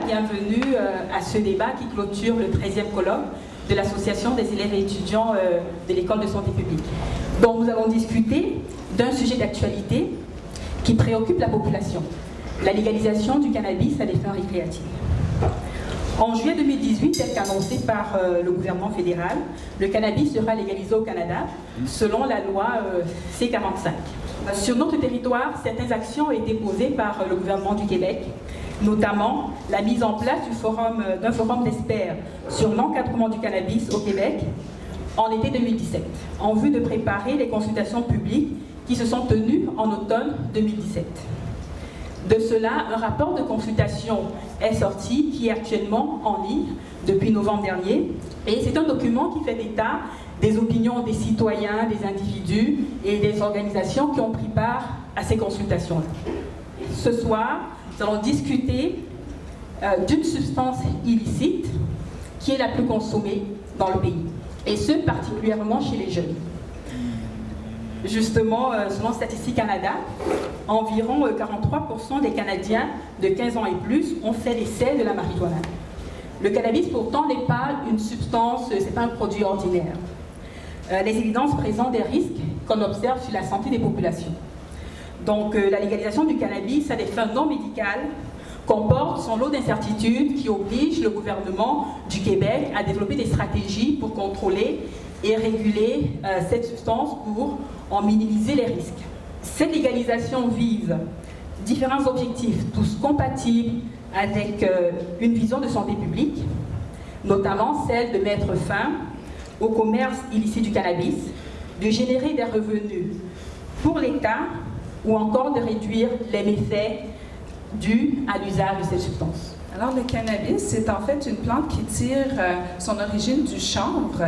Bienvenue à ce débat qui clôture le 13e colloque de l'Association des élèves et étudiants de l'École de santé publique. Donc nous allons discuter d'un sujet d'actualité qui préoccupe la population, la légalisation du cannabis à des fins récréatives. En juillet 2018, tel qu'annoncé par le gouvernement fédéral, le cannabis sera légalisé au Canada selon la loi C-45. Sur notre territoire, certaines actions ont été posées par le gouvernement du Québec, notamment la mise en place d'un forum d'experts sur l'encadrement du cannabis au Québec en été 2017, en vue de préparer les consultations publiques qui se sont tenues en automne 2017. De cela, un rapport de consultation est sorti, qui est actuellement en ligne depuis novembre dernier, et c'est un document qui fait état des opinions des citoyens, des individus et des organisations qui ont pris part à ces consultations-là. Ce soir, nous allons discuter d'une substance illicite qui est la plus consommée dans le pays, et ce particulièrement chez les jeunes. Justement, selon Statistique Canada, environ 43% des Canadiens de 15 ans et plus ont fait l'essai de la marijuana. Le cannabis, pourtant, n'est pas une substance, c'est pas un produit ordinaire. Les évidences présentent des risques qu'on observe sur la santé des populations. Donc, la légalisation du cannabis à des fins non médicales comporte son lot d'incertitudes qui obligent le gouvernement du Québec à développer des stratégies pour contrôler et réguler cette substance pour en minimiser les risques. Cette légalisation vise différents objectifs, tous compatibles avec une vision de santé publique, notamment celle de mettre fin au commerce illicite du cannabis, de générer des revenus pour l'État ou encore de réduire les méfaits dus à l'usage de cette substance. Alors, le cannabis, c'est en fait une plante qui tire son origine du chanvre,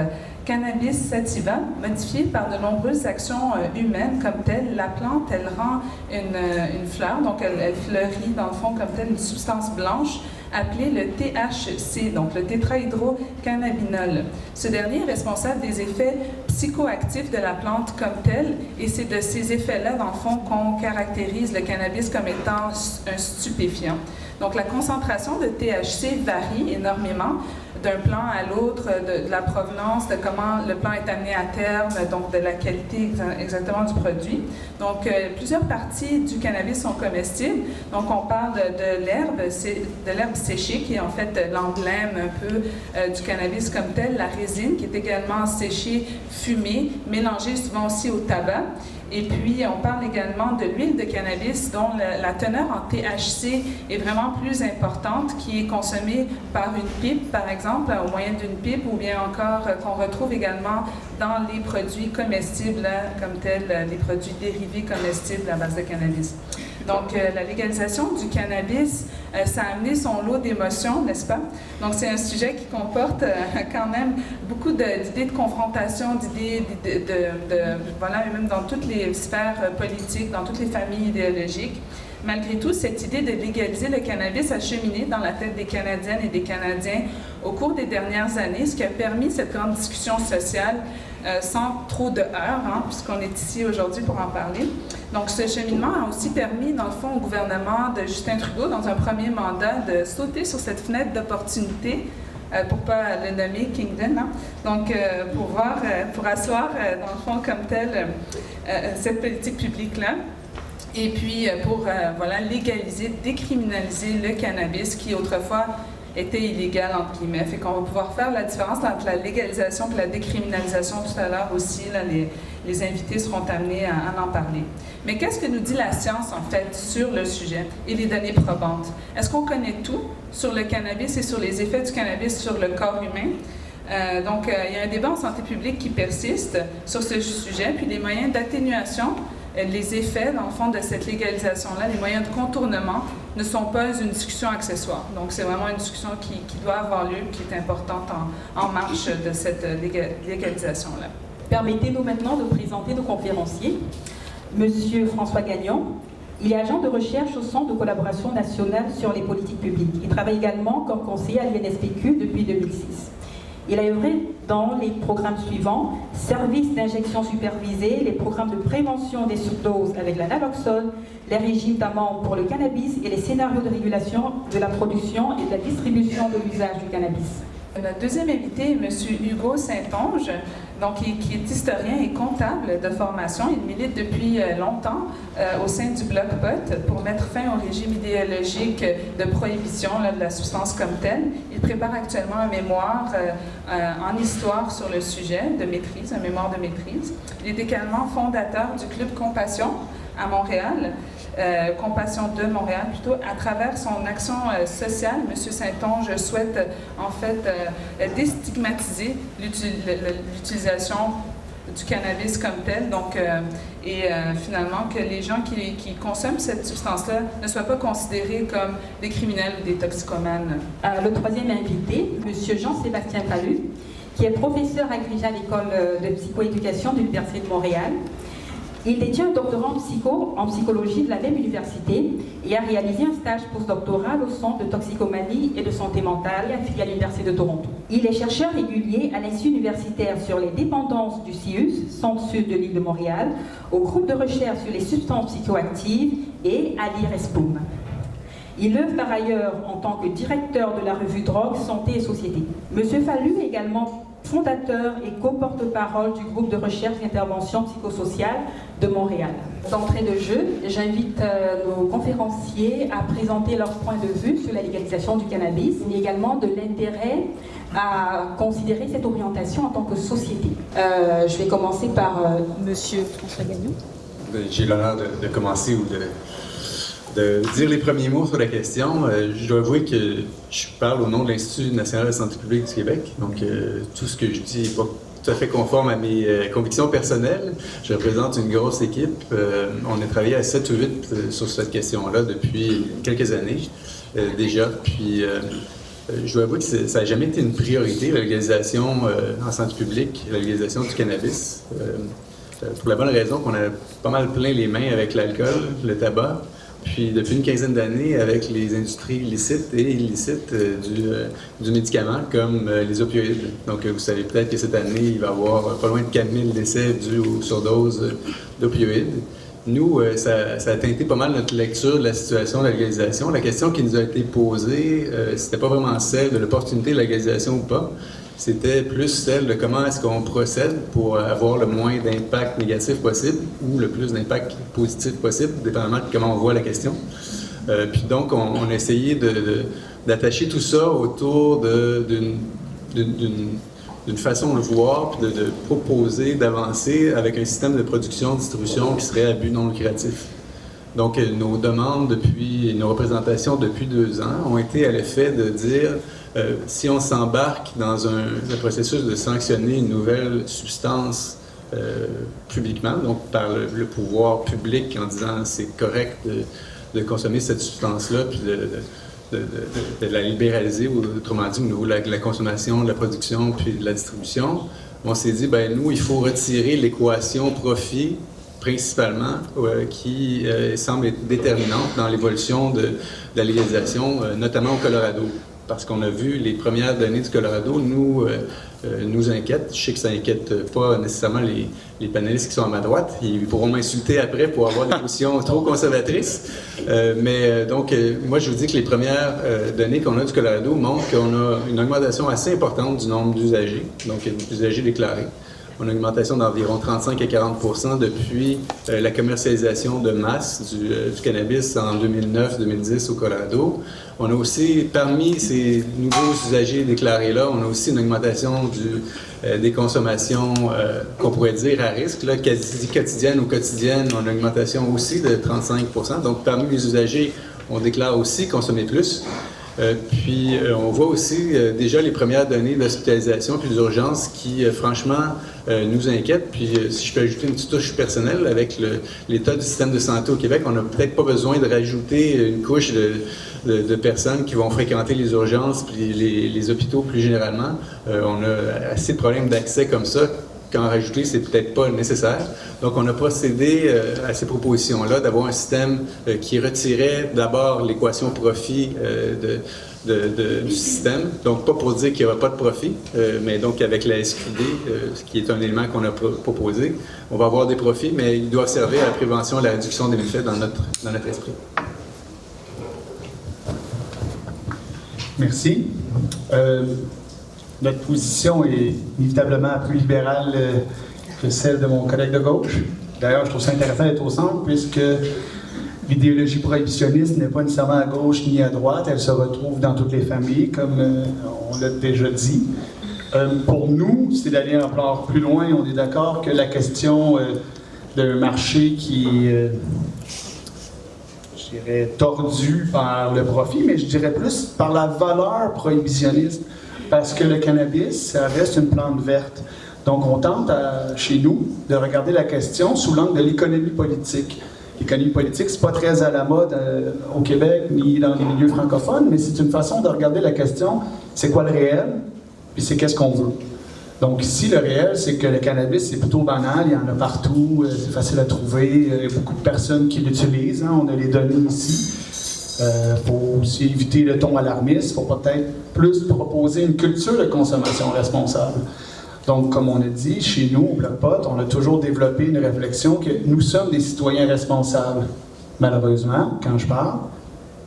Cannabis sativa, modifiée par de nombreuses actions humaines comme telle. La plante, elle rend une fleur, donc elle fleurit dans le fond comme telle une substance blanche appelée le THC, donc le tétrahydrocannabinol. Ce dernier est responsable des effets psychoactifs de la plante comme telle, et c'est de ces effets-là, dans le fond, qu'on caractérise le cannabis comme étant un stupéfiant. Donc, la concentration de THC varie énormément d'un plan à l'autre, de la provenance, de comment le plan est amené à terme, donc de la qualité exactement du produit. Donc, plusieurs parties du cannabis sont comestibles. Donc, on parle de l'herbe séchée, qui est en fait l'emblème un peu du cannabis comme tel, la résine, qui est également séchée, fumée, mélangée souvent aussi au tabac. Et puis, on parle également de l'huile de cannabis dont la teneur en THC est vraiment plus importante, qui est consommée par une pipe, par exemple, au moyen d'une pipe, ou bien encore qu'on retrouve également dans les produits comestibles, comme tels, les produits dérivés comestibles à base de cannabis. Donc, la légalisation du cannabis, ça a amené son lot d'émotions, n'est-ce pas? Donc, c'est un sujet qui comporte quand même beaucoup d'idées de confrontation, d'idées voilà, même dans toutes les sphères politiques, dans toutes les familles idéologiques. Malgré tout, cette idée de légaliser le cannabis a cheminé dans la tête des Canadiennes et des Canadiens au cours des dernières années, ce qui a permis cette grande discussion sociale sans trop de heurts, puisqu'on est ici aujourd'hui pour en parler. Donc, ce cheminement a aussi permis, dans le fond, au gouvernement de Justin Trudeau, dans un premier mandat, de sauter sur cette fenêtre d'opportunité, pour ne pas le nommer Kingdom, donc pour asseoir, dans le fond, comme tel, cette politique publique-là. Et puis, pour légaliser, décriminaliser le cannabis qui, autrefois, était illégal, entre guillemets. Fait qu'on va pouvoir faire la différence entre la légalisation et la décriminalisation tout à l'heure aussi. Là, les invités seront amenés à en parler. Mais qu'est-ce que nous dit la science, en fait, sur le sujet et les données probantes? Est-ce qu'on connaît tout sur le cannabis et sur les effets du cannabis sur le corps humain? Donc, il y a un débat en santé publique qui persiste sur ce sujet, puis les moyens d'atténuation, les effets, dans le fond, de cette légalisation-là, les moyens de contournement ne sont pas une discussion accessoire. Donc, c'est vraiment une discussion qui doit avoir lieu, qui est importante en marche de cette légalisation-là. Permettez-nous maintenant de présenter nos conférenciers. Monsieur François Gagnon, il est agent de recherche au Centre de collaboration nationale sur les politiques publiques. Il travaille également comme conseiller à l'INSPQ depuis 2006. Il a œuvré dans les programmes suivants: services d'injection supervisés, les programmes de prévention des surdoses avec la naloxone, les régimes d'amende pour le cannabis et les scénarios de régulation de la production et de la distribution de l'usage du cannabis. Notre deuxième invité est M. Hugo Saint-Onge, donc, qui est historien et comptable de formation. Il milite depuis longtemps au sein du Bloc POT pour mettre fin au régime idéologique de prohibition de la substance comme telle. Il prépare actuellement un mémoire en histoire sur le sujet de maîtrise, un mémoire de maîtrise. Il est également fondateur du Club Compassion à Montréal, Compassion de Montréal plutôt. À travers son action sociale, M. Saint-Onge souhaite en fait déstigmatiser l'utilisation du cannabis comme tel, donc, et finalement que les gens qui consomment cette substance-là ne soient pas considérés comme des criminels ou des toxicomanes. Le troisième invité, M. Jean-Sébastien Fallu, qui est professeur agrégé à l'École de psychoéducation de l'Université de Montréal. Il détient un doctorat en psychologie de la même université et a réalisé un stage postdoctoral au Centre de toxicomanie et de santé mentale affilié à l'Université de Toronto. Il est chercheur régulier à l'Institut universitaire sur les dépendances du CIUS, Centre Sud de l'île de Montréal, au groupe de recherche sur les substances psychoactives et à l'IRESPOUM. Il œuvre par ailleurs en tant que directeur de la revue Drogue, Santé et Société. M. Fallu est également fondateur et co-porte-parole du groupe de recherche et d'intervention psychosociale de Montréal. D'entrée de jeu, j'invite nos conférenciers à présenter leur point de vue sur la légalisation du cannabis, mais également de l'intérêt à considérer cette orientation en tant que société. Je vais commencer par Monsieur François Gagnon. J'ai l'honneur de commencer ou de dire les premiers mots sur la question. Je dois avouer que je parle au nom de l'Institut national de santé publique du Québec, donc tout ce que je dis n'est pas tout à fait conforme à mes convictions personnelles. Je représente une grosse équipe. On a travaillé à 7 ou 8 sur cette question-là depuis quelques années déjà. Puis je dois avouer que ça n'a jamais été une priorité, la légalisation en santé publique, la légalisation du cannabis. Pour la bonne raison qu'on a pas mal plein les mains avec l'alcool, le tabac. Puis depuis une quinzaine d'années, avec les industries licites et illicites du médicament, comme les opioïdes. Donc vous savez peut-être que cette année, il va y avoir pas loin de 4000 décès dus aux surdoses d'opioïdes. Nous, ça a teinté pas mal notre lecture de la situation de la légalisation. La question qui nous a été posée, c'était pas vraiment celle de l'opportunité de la légalisation ou pas. C'était plus celle de comment est-ce qu'on procède pour avoir le moins d'impact négatif possible ou le plus d'impact positif possible, dépendamment de comment on voit la question. Puis donc, on a essayé d'attacher tout ça autour d'une façon de voir, puis de proposer, d'avancer avec un système de production-distribution qui serait à but non lucratif. Donc, nos demandes nos représentations depuis 2 ans ont été à l'effet de dire si on s'embarque dans un processus de sanctionner une nouvelle substance publiquement, donc par le pouvoir public en disant c'est correct de consommer cette substance-là, puis de la libéraliser, ou autrement dit, au niveau de la consommation, de la production, puis de la distribution, on s'est dit, ben nous, il faut retirer l'équation profit principalement, qui semble être déterminante dans l'évolution de la légalisation, notamment au Colorado. Parce qu'on a vu les premières données du Colorado nous inquiètent. Je sais que ça n'inquiète pas nécessairement les panélistes qui sont à ma droite. Ils pourront m'insulter après pour avoir des positions trop conservatrices. Donc, moi, je vous dis que les premières données qu'on a du Colorado montrent qu'on a une augmentation assez importante du nombre d'usagers, donc d'usagers déclarés. On a une augmentation d'environ 35 à 40 depuis la commercialisation de masse du cannabis en 2009-2010 au Colorado. On a aussi, parmi ces nouveaux usagers déclarés-là, on a aussi une augmentation des consommations qu'on pourrait dire à risque, là, quasi quotidienne ou quotidienne. On a une augmentation aussi de 35 Donc, parmi les usagers, on déclare aussi consommer plus. Puis on voit aussi déjà les premières données d'hospitalisation puis d'urgence qui, franchement, nous inquiètent. Puis si je peux ajouter une petite touche personnelle, avec l'état du système de santé au Québec, on n'a peut-être pas besoin de rajouter une couche de personnes qui vont fréquenter les urgences puis les hôpitaux plus généralement. On a assez de problèmes d'accès comme ça. Qu'en rajouter, c'est peut-être pas nécessaire. Donc, on a procédé à ces propositions-là d'avoir un système qui retirait d'abord l'équation profit du système. Donc, pas pour dire qu'il n'y aura pas de profit, mais donc avec la SQD, ce qui est un élément qu'on a proposé, on va avoir des profits, mais ils doivent servir à la prévention et à la réduction des méfaits dans notre esprit. Merci. Notre position est inévitablement plus libérale que celle de mon collègue de gauche. D'ailleurs, je trouve ça intéressant d'être au centre, puisque l'idéologie prohibitionniste n'est pas nécessairement à gauche ni à droite. Elle se retrouve dans toutes les familles, comme on l'a déjà dit. Pour nous, c'est d'aller encore plus loin. On est d'accord que la question d'un marché qui est, je dirais, tordu par le profit, mais je dirais plus par la valeur prohibitionniste. Parce que le cannabis, ça reste une plante verte. Donc, on tente, chez nous, de regarder la question sous l'angle de l'économie politique. L'économie politique, c'est pas très à la mode au Québec ni dans les milieux francophones, mais c'est une façon de regarder la question, c'est quoi le réel, puis c'est qu'est-ce qu'on veut. Donc, ici, le réel, c'est que le cannabis, c'est plutôt banal, il y en a partout, c'est facile à trouver, il y a beaucoup de personnes qui l'utilisent, hein, on a les données ici. Faut aussi éviter le ton alarmiste. Il faut peut-être plus proposer une culture de consommation responsable. Donc, comme on a dit, chez nous, au Bloc Pot, on a toujours développé une réflexion que nous sommes des citoyens responsables. Malheureusement, quand je parle,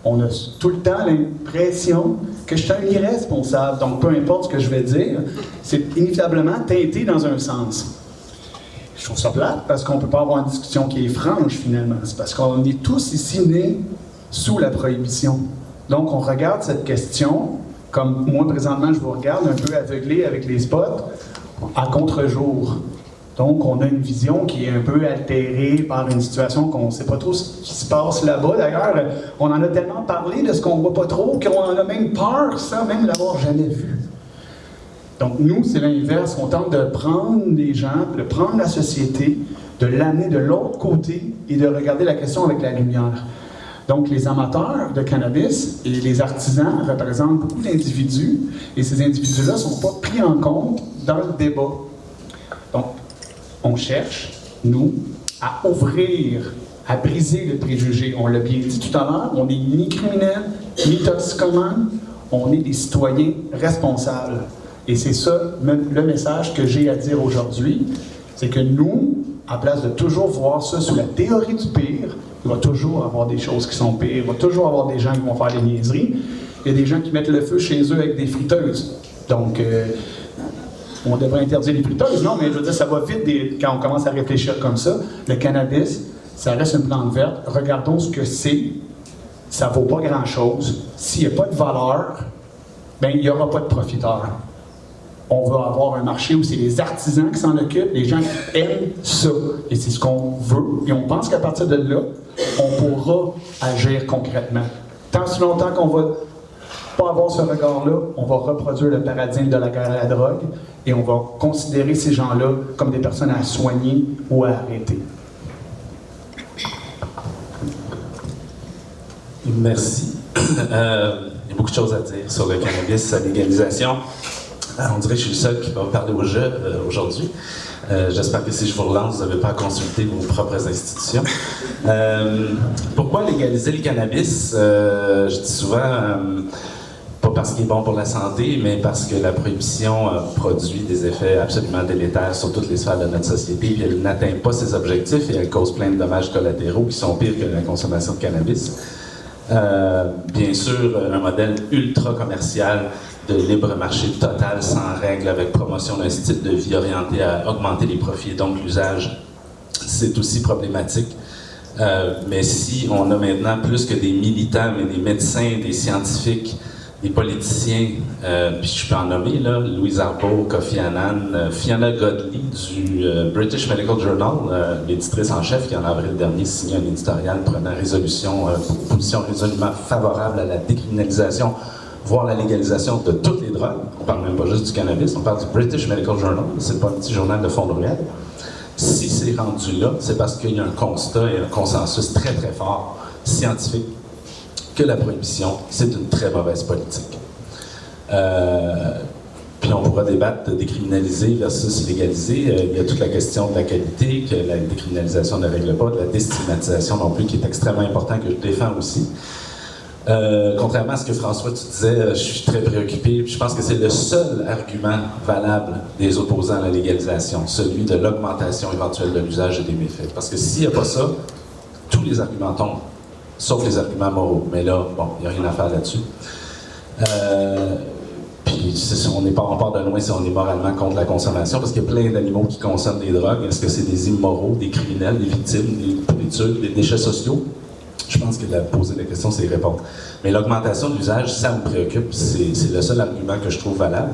on a tout le temps l'impression que je suis un irresponsable. Donc, peu importe ce que je vais dire, c'est inévitablement teinté dans un sens. Je trouve ça plate parce qu'on ne peut pas avoir une discussion qui est franche, finalement. C'est parce qu'on est tous ici nés sous la prohibition. Donc, on regarde cette question, comme moi, présentement, je vous regarde un peu aveuglé avec les spots, à contre-jour. Donc, on a une vision qui est un peu altérée par une situation qu'on ne sait pas trop ce qui se passe là-bas. D'ailleurs, on en a tellement parlé de ce qu'on ne voit pas trop qu'on en a même peur, sans même l'avoir jamais vu. Donc, nous, c'est l'inverse. On tente de prendre les gens, de prendre la société, de l'amener de l'autre côté et de regarder la question avec la lumière. Donc, les amateurs de cannabis et les artisans représentent beaucoup d'individus et ces individus-là ne sont pas pris en compte dans le débat. Donc, on cherche, nous, à ouvrir, à briser le préjugé. On l'a bien dit tout à l'heure, on n'est ni criminels, ni toxicomanes, on est des citoyens responsables. Et c'est ça le message que j'ai à dire aujourd'hui, c'est que nous, à place de toujours voir ça sous la théorie du pire, il va toujours avoir des choses qui sont pires, il va toujours avoir des gens qui vont faire des niaiseries. Il y a des gens qui mettent le feu chez eux avec des friteuses. Donc, on devrait interdire les friteuses. Non, mais je veux dire, ça va vite quand on commence à réfléchir comme ça. Le cannabis, ça reste une plante verte. Regardons ce que c'est. Ça ne vaut pas grand-chose. S'il n'y a pas de valeur, bien, il n'y aura pas de profiteurs. On va avoir un marché où c'est les artisans qui s'en occupent, les gens qui aiment ça. Et c'est ce qu'on veut. Et on pense qu'à partir de là, on pourra agir concrètement. Tant si longtemps qu'on va pas avoir ce regard-là, on va reproduire le paradigme de la guerre à la drogue et on va considérer ces gens-là comme des personnes à soigner ou à arrêter. Merci. Il y a beaucoup de choses à dire sur le cannabis, sa légalisation. On dirait que je suis le seul qui va parler au jeu aujourd'hui. J'espère que si je vous relance, vous n'avez pas à consulter vos propres institutions. Pourquoi légaliser le cannabis? Je dis souvent, pas parce qu'il est bon pour la santé, mais parce que la prohibition produit des effets absolument délétères sur toutes les sphères de notre société, puis elle n'atteint pas ses objectifs et elle cause plein de dommages collatéraux qui sont pires que la consommation de cannabis. Bien sûr, un modèle ultra commercial de libre marché total, sans règles, avec promotion d'un style de vie orienté à augmenter les profits et donc l'usage, c'est aussi problématique. Mais si on a maintenant plus que des militants, mais des médecins, des scientifiques, des politiciens, puis je peux en nommer, là, Louise Arbour, Kofi Annan, Fiona Godley du British Medical Journal, l'éditrice en chef qui en avril dernier signé un éditorial prenant position résolument favorable à la décriminalisation, voire la légalisation de toutes les drogues. On ne parle même pas juste du cannabis, on parle du British Medical Journal, c'est pas un petit journal de fond de ruelle. Si c'est rendu là, c'est parce qu'il y a un constat et un consensus très très fort scientifique que la prohibition, c'est une très mauvaise politique. Puis on pourra débattre de décriminaliser versus légaliser. Il y a toute la question de la qualité, que la décriminalisation ne règle pas, de la déstigmatisation non plus, qui est extrêmement important, que je défends aussi. Contrairement à ce que François, tu disais, je suis très préoccupé. Je pense que c'est le seul argument valable des opposants à la légalisation, celui de l'augmentation éventuelle de l'usage et des méfaits. Parce que s'il n'y a pas ça, tous les arguments tombent. Sauf les arguments moraux. Mais là, bon, il n'y a rien à faire là-dessus. Puis, on part de loin si on est moralement contre la consommation, parce qu'il y a plein d'animaux qui consomment des drogues. Est-ce que c'est des immoraux, des criminels, des victimes, des pourritures, des déchets sociaux? Je pense que poser la question, c'est y répondre. Mais l'augmentation de l'usage, ça me préoccupe. C'est le seul argument que je trouve valable.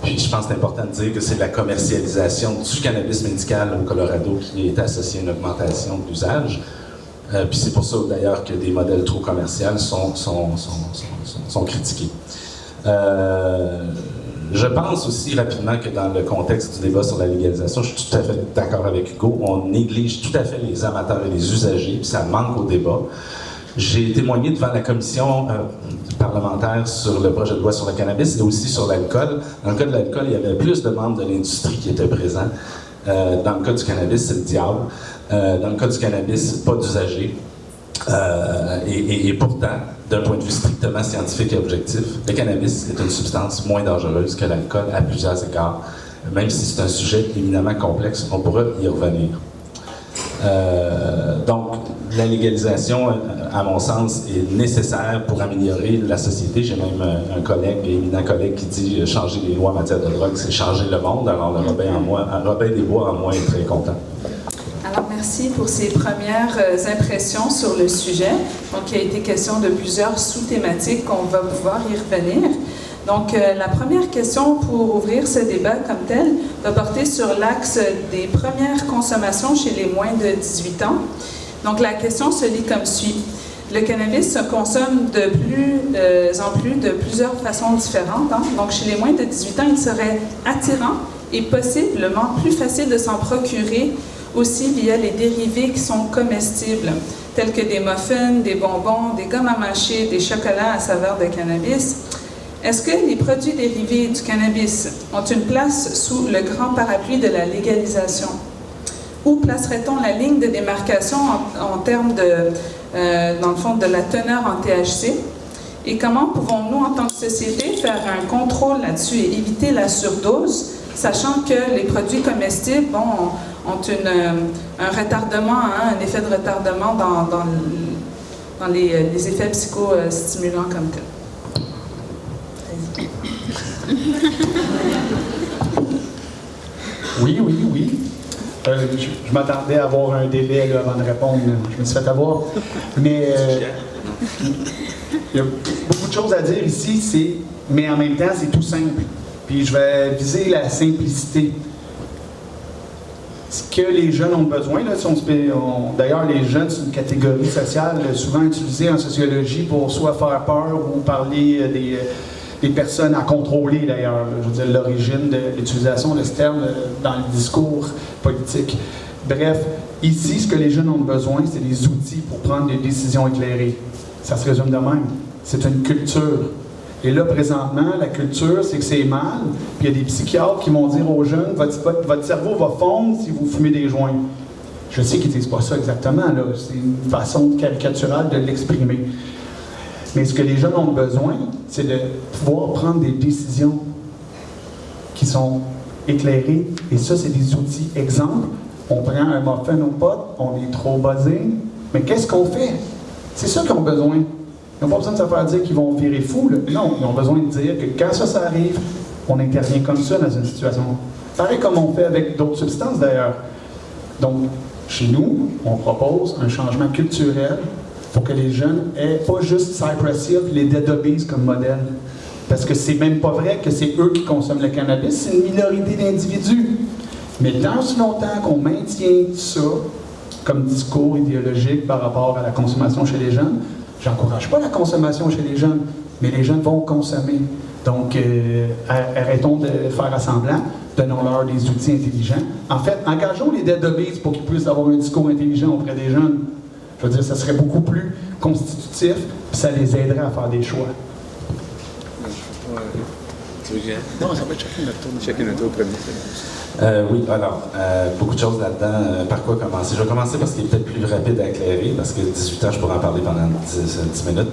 Puis je pense que c'est important de dire que c'est la commercialisation du cannabis médical au Colorado qui est associée à une augmentation de l'usage. Puis c'est pour ça d'ailleurs que des modèles trop commerciaux sont critiqués. Je pense aussi rapidement que dans le contexte du débat sur la légalisation, je suis tout à fait d'accord avec Hugo, on néglige tout à fait les amateurs et les usagers, puis ça manque au débat. J'ai témoigné devant la commission parlementaire sur le projet de loi sur le cannabis et aussi sur l'alcool. Dans le cas de l'alcool, il y avait plus de membres de l'industrie qui étaient présents. Dans le cas du cannabis, c'est le diable. Dans le cas du cannabis, pas d'usagers. Et pourtant, d'un point de vue strictement scientifique et objectif, le cannabis est une substance moins dangereuse que l'alcool à plusieurs égards. Même si c'est un sujet éminemment complexe, on pourra y revenir. Donc, la légalisation, à mon sens, est nécessaire pour améliorer la société. J'ai même un éminent collègue qui dit changer les lois en matière de drogue, c'est changer le monde. Alors, le Robin des Bois en moi est très content. Alors, merci pour ces premières impressions sur le sujet. Donc, il a été question de plusieurs sous-thématiques qu'on va pouvoir y revenir. Donc, la première question pour ouvrir ce débat comme tel va porter sur l'axe des premières consommations chez les moins de 18 ans. Donc, la question se lit comme suit. Le cannabis se consomme de plus en plus de plusieurs façons différentes. Hein? Donc, chez les moins de 18 ans, il serait attirant et possiblement plus facile de s'en procurer aussi via les dérivés qui sont comestibles, tels que des muffins, des bonbons, des gommes à mâcher, des chocolats à saveur de cannabis. Est-ce que les produits dérivés du cannabis ont une place sous le grand parapluie de la légalisation? Où placerait-on la ligne de démarcation en termes dans le fond, de la teneur en THC? Et comment pouvons-nous, en tant que société, faire un contrôle là-dessus et éviter la surdose, sachant que les produits comestibles ont un retardement, hein, un effet de retardement dans les effets psychostimulants comme tel. Oui. Je m'attendais à avoir un délai là, avant de répondre. Je me suis fait avoir. Mais il y a beaucoup de choses à dire ici, mais en même temps, c'est tout simple. Puis je vais viser la simplicité. Ce que les jeunes ont besoin, là, d'ailleurs, les jeunes, c'est une catégorie sociale souvent utilisée en sociologie pour soit faire peur ou parler des personnes à contrôler, d'ailleurs. Je veux dire, l'origine de l'utilisation de ce terme dans le discours politique. Bref, ici, ce que les jeunes ont besoin, c'est des outils pour prendre des décisions éclairées. Ça se résume de même. C'est une culture. Et là, présentement, la culture, c'est que c'est mal. Puis il y a des psychiatres qui vont dire aux jeunes, votre cerveau va fondre si vous fumez des joints. Je sais qu'ils ne disent pas ça exactement, là. C'est une façon caricaturale de l'exprimer. Mais ce que les jeunes ont besoin, c'est de pouvoir prendre des décisions qui sont éclairées. Et ça, c'est des outils. Exemple, on prend un muffin au pot, on est trop buzzé. Mais qu'est-ce qu'on fait? C'est ça qu'ils ont besoin. Ils n'ont pas besoin de se faire dire qu'ils vont virer fou. Là. Non, ils ont besoin de dire que quand ça arrive, on intervient comme ça dans une situation. Pareil comme on fait avec d'autres substances d'ailleurs. Donc, chez nous, on propose un changement culturel pour que les jeunes aient pas juste Cypress Hill et les Dead Obies comme modèle. Parce que c'est même pas vrai que c'est eux qui consomment le cannabis, c'est une minorité d'individus. Mais tant aussi longtemps qu'on maintient ça comme discours idéologique par rapport à la consommation chez les jeunes, j'encourage pas la consommation chez les jeunes, mais les jeunes vont consommer. Donc, arrêtons de faire assemblant, donnons-leur des outils intelligents. En fait, engageons les Dead Obies pour qu'ils puissent avoir un discours intelligent auprès des jeunes. Je veux dire, ça serait beaucoup plus constitutif, puis ça les aiderait à faire des choix. Non, ça va être chacun notre tour premier. Oui, alors, beaucoup de choses là-dedans. Par quoi commencer? Je vais commencer parce qu'il est peut-être plus rapide à éclairer, parce que 18 ans, je pourrais en parler pendant 10 minutes.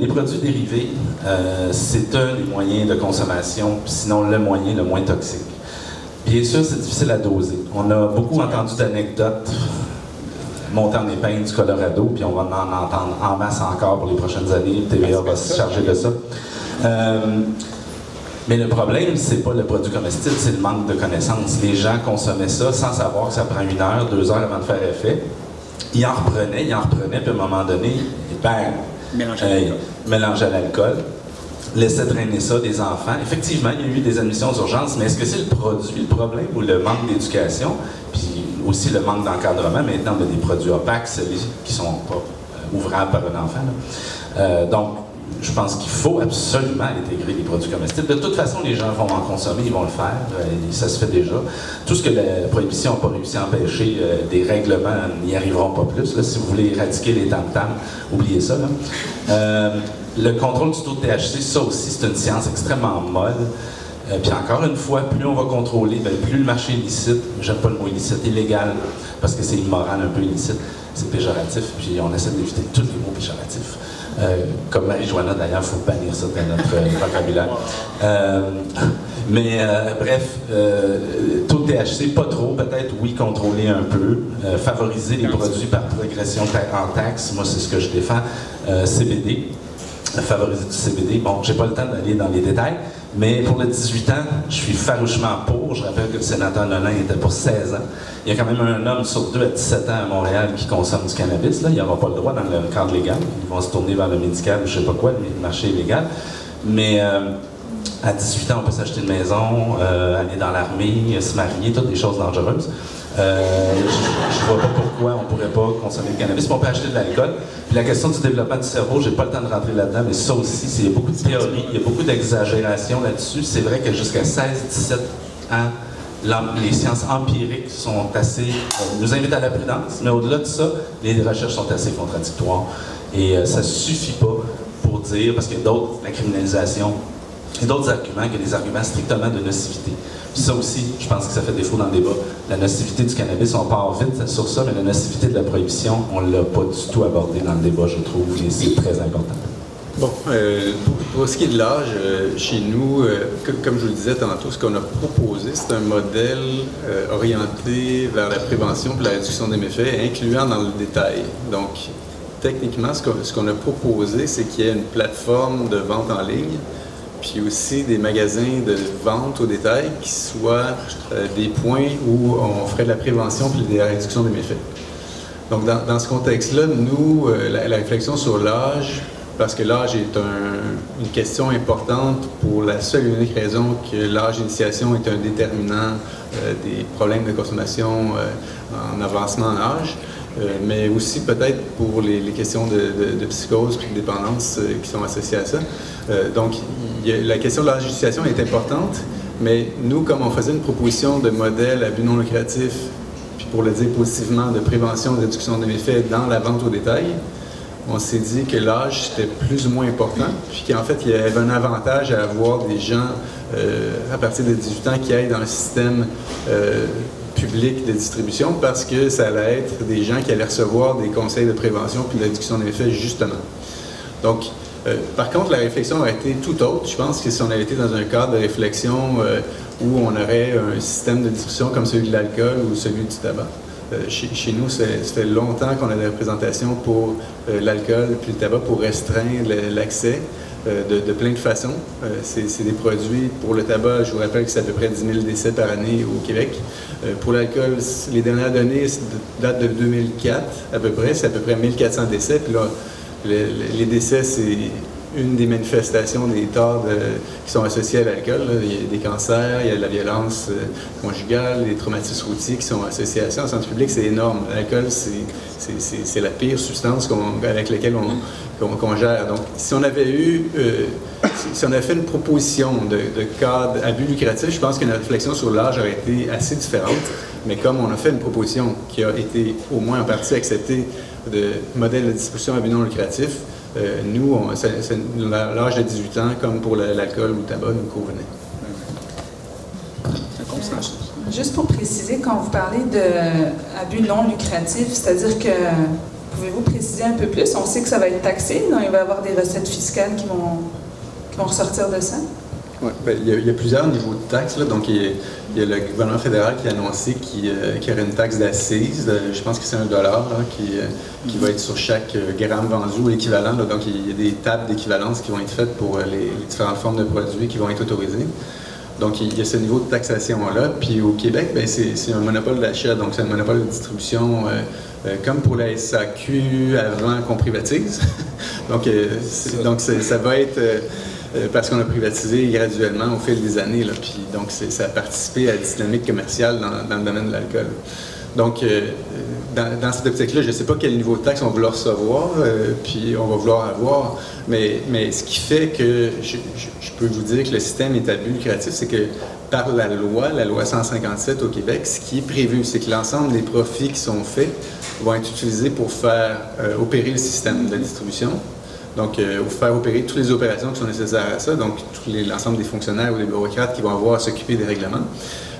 Les produits dérivés, c'est un des moyens de consommation, sinon le moyen le moins toxique. Bien sûr, c'est difficile à doser. On a beaucoup entendu d'anecdotes monter en épingle du Colorado, puis on va en entendre en masse encore pour les prochaines années. TVA va se charger de ça. Mais le problème, c'est pas le produit comestible, c'est le manque de connaissances. Les gens consommaient ça sans savoir que ça prend 1 heure, 2 heures avant de faire effet. Ils en reprenaient, puis à un moment donné, bang, mélangeaient à l'alcool, laissaient traîner ça des enfants. Effectivement, il y a eu des admissions aux urgences, mais est-ce que c'est le produit, le problème, ou le manque d'éducation, puis aussi le manque d'encadrement? Maintenant, on a des produits opaques, celui qui sont pas ouvrables par un enfant. Donc, je pense qu'il faut absolument intégrer les produits comestibles. De toute façon, les gens vont en consommer, ils vont le faire, ça se fait déjà. Tout ce que la prohibition n'a pas réussi à empêcher, des règlements n'y arriveront pas plus. Là. Si vous voulez éradiquer les tam-tams, oubliez ça. Le contrôle du taux de THC, ça aussi, c'est une science extrêmement molle. Puis encore une fois, plus on va contrôler, bien, plus le marché illicite, j'aime pas le mot illicite, illégal, parce que c'est immoral, un peu illicite, c'est péjoratif, puis on essaie d'éviter tous les mots péjoratifs. Comme marijuana, d'ailleurs, il faut bannir ça dans notre vocabulaire. Bref, taux de THC, pas trop, peut-être, oui, contrôler un peu, favoriser les produits par progression en taxes, moi, c'est ce que je défends, CBD. Favoriser du CBD. Bon, j'ai pas le temps d'aller dans les détails, mais pour le 18 ans, je suis farouchement pour. Je rappelle que le sénateur Nolin était pour 16 ans. Il y a quand même un homme sur 2 à 17 ans à Montréal qui consomme du cannabis. Là. Il n'aura pas le droit dans le cadre légal. Ils vont se tourner vers le médical ou je sais pas quoi, le marché illégal. Mais à 18 ans, on peut s'acheter une maison, aller dans l'armée, se marier, toutes des choses dangereuses. Je ne vois pas pourquoi on ne pourrait pas consommer le cannabis, mais on peut acheter de l'alcool. Puis la question du développement du cerveau, je n'ai pas le temps de rentrer là-dedans, mais ça aussi, il y a beaucoup de théories, il y a beaucoup d'exagération là-dessus. C'est vrai que jusqu'à 16-17 ans, les sciences empiriques sont assez... nous invitent à la prudence, mais au-delà de ça, les recherches sont assez contradictoires. Et ça ne suffit pas pour dire, parce qu'il y a d'autres, la criminalisation, et d'autres arguments que des arguments strictement de nocivité. Puis ça aussi, je pense que ça fait défaut dans le débat. La nocivité du cannabis, on part vite sur ça, mais la nocivité de la prohibition, on ne l'a pas du tout abordé dans le débat, je trouve, et c'est très important. Bon, pour ce qui est de l'âge, chez nous, comme je vous le disais tantôt, ce qu'on a proposé, c'est un modèle orienté vers la prévention et la réduction des méfaits, incluant dans le détail. Donc, techniquement, ce qu'on a proposé, c'est qu'il y ait une plateforme de vente en ligne, puis aussi des magasins de vente au détail qui soient des points où on ferait de la prévention puis de la réduction des méfaits. Donc, dans ce contexte-là, nous, la réflexion sur l'âge, parce que l'âge est une question importante pour la seule et unique raison que l'âge d'initiation est un déterminant des problèmes de consommation en avancement en âge, mais aussi peut-être pour les questions de psychose et de dépendance qui sont associées à ça. Donc, la question de l'âge d'initiation est importante, mais nous, comme on faisait une proposition de modèle à but non lucratif, puis pour le dire positivement, de prévention et de réduction des méfaits dans la vente au détail, on s'est dit que l'âge était plus ou moins important, puis qu'en fait, il y avait un avantage à avoir des gens à partir de 18 ans qui aillent dans le système public de distribution, parce que ça allait être des gens qui allaient recevoir des conseils de prévention puis de réduction des méfaits, justement. Donc, par contre, la réflexion aurait été tout autre. Je pense que si on avait été dans un cadre de réflexion où on aurait un système de distribution comme celui de l'alcool ou celui du tabac. Chez nous, ça fait longtemps qu'on a des représentations pour l'alcool puis le tabac pour restreindre l'accès. de plein de façons. C'est des produits, pour le tabac, je vous rappelle que c'est à peu près 10 000 décès par année au Québec. Pour l'alcool, les dernières données datent de 2004 à peu près, c'est à peu près 1400 décès. Puis là, les décès, c'est une des manifestations des torts qui sont associés à l'alcool. Il y a des cancers, il y a la violence conjugale, les traumatismes routiers qui sont associés à ça. En santé publique, c'est énorme. L'alcool, c'est la pire substance avec laquelle qu'on gère. Donc, si on avait fait une proposition de cas d'abus lucratifs, je pense que notre réflexion sur l'âge aurait été assez différente. Mais comme on a fait une proposition qui a été au moins en partie acceptée de modèle de distribution à but non lucratif, nous, l'âge de 18 ans, comme pour l'alcool ou le tabac, nous convenait. Juste pour préciser, quand vous parlez d'abus non lucratif, c'est-à-dire que, pouvez-vous préciser un peu plus? On sait que ça va être taxé, donc il va y avoir des recettes fiscales qui vont ressortir de ça? Oui, il y a plusieurs niveaux de taxes. Là. Donc, il y a le gouvernement fédéral qui a annoncé qu'il y aurait une taxe d'assises, je pense que c'est $1, là, qui va être sur chaque gramme vendu ou l'équivalent. Donc, il y a des tables d'équivalence qui vont être faites pour les différentes formes de produits qui vont être autorisées. Donc, il y a ce niveau de taxation-là. Puis au Québec, c'est un monopole d'achat, donc c'est un monopole de distribution, comme pour la SAQ avant qu'on privatise. donc, ça va être... parce qu'on a privatisé graduellement au fil des années. Là, puis, donc, ça a participé à la dynamique commerciale dans le domaine de l'alcool. Donc, dans cette optique-là, je ne sais pas quel niveau de taxe on va vouloir recevoir, puis on va vouloir avoir, mais ce qui fait que je peux vous dire que le système est à but lucratif, c'est que par la loi 157 au Québec, ce qui est prévu, c'est que l'ensemble des profits qui sont faits vont être utilisés pour faire opérer le système de distribution. Donc, faire opérer toutes les opérations qui sont nécessaires à ça, donc l'ensemble des fonctionnaires ou des bureaucrates qui vont avoir à s'occuper des règlements,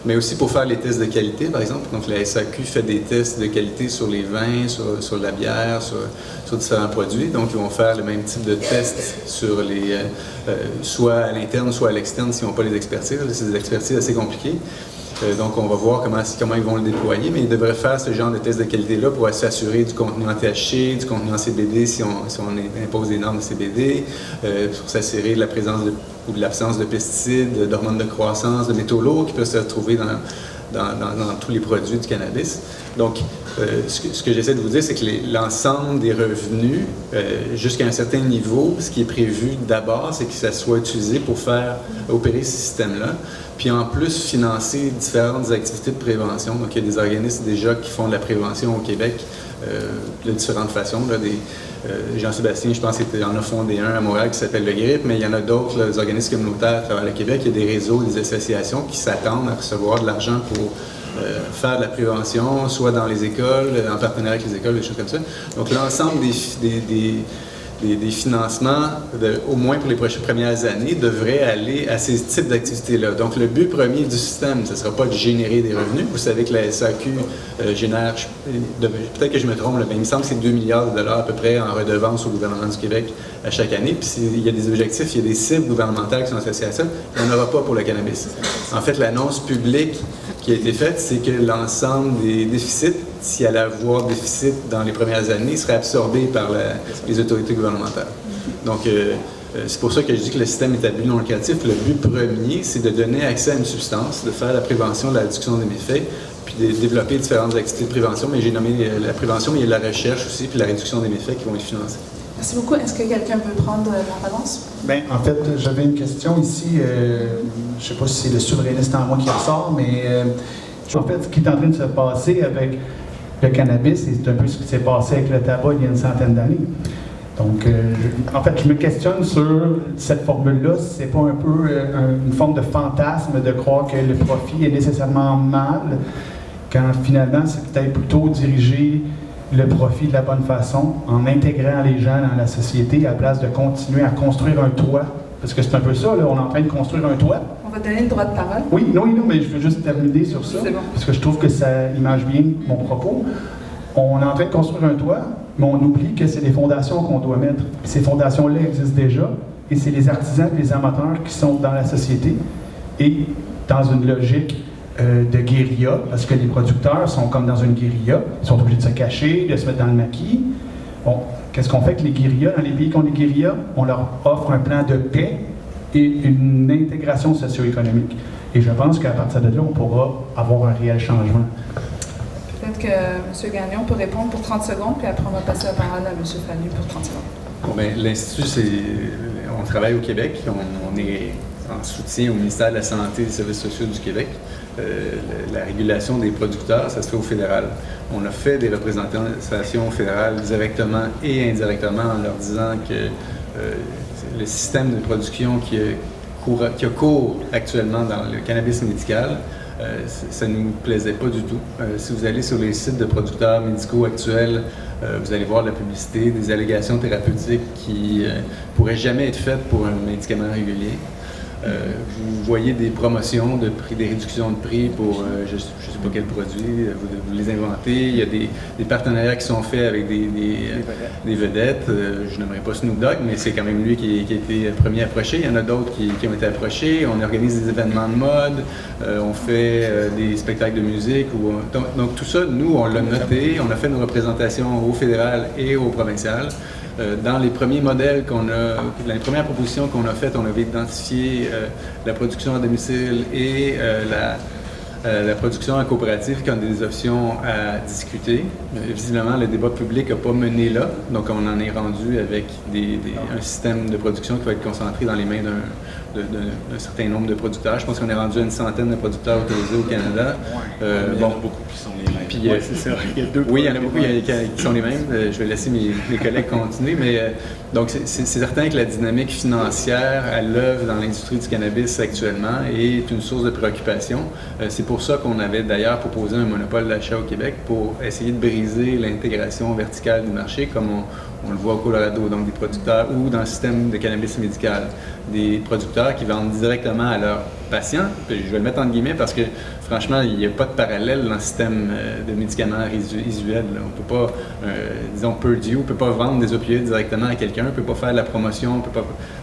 mais aussi pour faire les tests de qualité, par exemple. Donc, la SAQ fait des tests de qualité sur les vins, sur la bière, sur différents produits. Donc, ils vont faire le même type de tests sur soit à l'interne, soit à l'externe, s'ils n'ont pas les expertises. C'est des expertises assez compliquées. Donc, on va voir comment ils vont le déployer, mais ils devraient faire ce genre de tests de qualité-là pour s'assurer du contenu en THC, du contenu en CBD si on impose des normes de CBD, pour s'assurer de la présence ou de l'absence de pesticides, d'hormones de croissance, de métaux lourds qui peuvent se retrouver dans tous les produits du cannabis. Donc, ce que j'essaie de vous dire, c'est que l'ensemble des revenus, jusqu'à un certain niveau, ce qui est prévu d'abord, c'est que ça soit utilisé pour faire opérer ce système-là. Puis en plus, financer différentes activités de prévention. Donc, il y a des organismes déjà qui font de la prévention au Québec de différentes façons. Là, Jean-Sébastien, je pense qu'il en a fondé un à Montréal qui s'appelle le GRIP, mais il y en a d'autres, des organismes communautaires à travers le Québec. Il y a des réseaux, des associations qui s'attendent à recevoir de l'argent pour faire de la prévention, soit dans les écoles, en partenariat avec les écoles, des choses comme ça. Donc, l'ensemble des financements, au moins pour les premières années, devraient aller à ces types d'activités-là. Donc, le but premier du système, ce ne sera pas de générer des revenus. Vous savez que la SAQ génère, peut-être que je me trompe, mais il me semble que c'est 2 milliards de dollars à peu près en redevances au gouvernement du Québec à chaque année. Puis, il y a des objectifs, il y a des cibles gouvernementales qui sont associées à ça. Il n'y en aura pas pour le cannabis. En fait, l'annonce publique qui a été faite, c'est que l'ensemble des déficits, s'il y allait avoir déficit dans les premières années, serait absorbé par les autorités gouvernementales. Donc, c'est pour ça que je dis que le système est à but non lucratif. Le but premier, c'est de donner accès à une substance, de faire la prévention de la réduction des méfaits, puis de développer différentes activités de prévention. Mais j'ai nommé la prévention, mais il y a la recherche aussi, puis la réduction des méfaits qui vont être financés. Merci beaucoup. Est-ce que quelqu'un peut prendre la balance? Bien, en fait, j'avais une question ici. Je ne sais pas si c'est le souverainiste en moi qui ressort, mais en fait, ce qui est en train de se passer avec le cannabis, c'est un peu ce qui s'est passé avec le tabac il y a une centaine d'années. Donc, en fait, je me questionne sur cette formule-là, si c'est pas un peu une forme de fantasme de croire que le profit est nécessairement mal, quand finalement, c'est peut-être plutôt diriger le profit de la bonne façon, en intégrant les gens dans la société, à la place de continuer à construire un toit. Parce que c'est un peu ça, là, on est en train de construire un toit. On va donner le droit de parole. Oui, non, mais je veux juste terminer sur ça, c'est bon. Parce que je trouve que ça image bien mon propos. On est en train de construire un toit, mais on oublie que c'est des fondations qu'on doit mettre. Puis ces fondations-là existent déjà, et c'est les artisans et les amateurs qui sont dans la société, et dans une logique de guérilla, parce que les producteurs sont comme dans une guérilla, ils sont obligés de se cacher, de se mettre dans le maquis. bon, qu'est-ce qu'on fait avec les guérillas? Dans les pays qui ont des guérillas, on leur offre un plan de paix et une intégration socio-économique. Et je pense qu'à partir de là, on pourra avoir un réel changement. Peut-être que M. Gagnon peut répondre pour 30 secondes, puis après on va passer la parole à M. Fallu pour 30 secondes. Bon, ben, l'Institut, on travaille au Québec, on est en soutien au ministère de la Santé et des Services sociaux du Québec. La régulation des producteurs, ça se fait au fédéral. On a fait des représentations fédérales directement et indirectement en leur disant que le système de production qui a cours actuellement dans le cannabis médical, ça ne nous plaisait pas du tout. Si vous allez sur les sites de producteurs médicaux actuels, vous allez voir la publicité, des allégations thérapeutiques qui ne pourraient jamais être faites pour un médicament régulier. Vous voyez des promotions de prix, des réductions de prix pour je ne sais pas quel produit, vous les inventez. Il y a des partenariats qui sont faits avec des vedettes. Je n'aimerais pas Snoop Dogg, mais c'est quand même lui qui a été premier approché. Il y en a d'autres qui ont été approchés. On organise des événements de mode, on fait des spectacles de musique. Donc tout ça, nous, on l'a noté. On a fait nos représentations au fédéral et au provincial. Dans les premiers modèles dans les premières propositions qu'on a faites, on avait identifié la production à domicile et la production en coopérative comme des options à discuter. Visiblement, le débat public n'a pas mené là, donc on en est rendu avec un système de production qui va être concentré dans les mains d'un certain nombre de producteurs. Je pense qu'on est rendu à une centaine de producteurs autorisés au Canada. Il y en a beaucoup qui sont les mêmes. Puis, c'est ça. Oui, il y en a beaucoup qui sont les mêmes. Je vais laisser mes collègues continuer, mais donc c'est certain que la dynamique financière à l'œuvre dans l'industrie du cannabis actuellement est une source de préoccupation. C'est pour ça qu'on avait d'ailleurs proposé un monopole d'achat au Québec pour essayer de briser l'intégration verticale du marché, comme on le voit au Colorado, donc des producteurs ou dans le système de cannabis médical, des producteurs qui vendent directement à leurs patients. Puis je vais le mettre entre guillemets parce que franchement, il n'y a pas de parallèle dans le système de médicaments résiduels. On ne peut pas, disons, Purdue ne peut pas vendre des opioïdes directement à quelqu'un, ne peut pas faire de la promotion.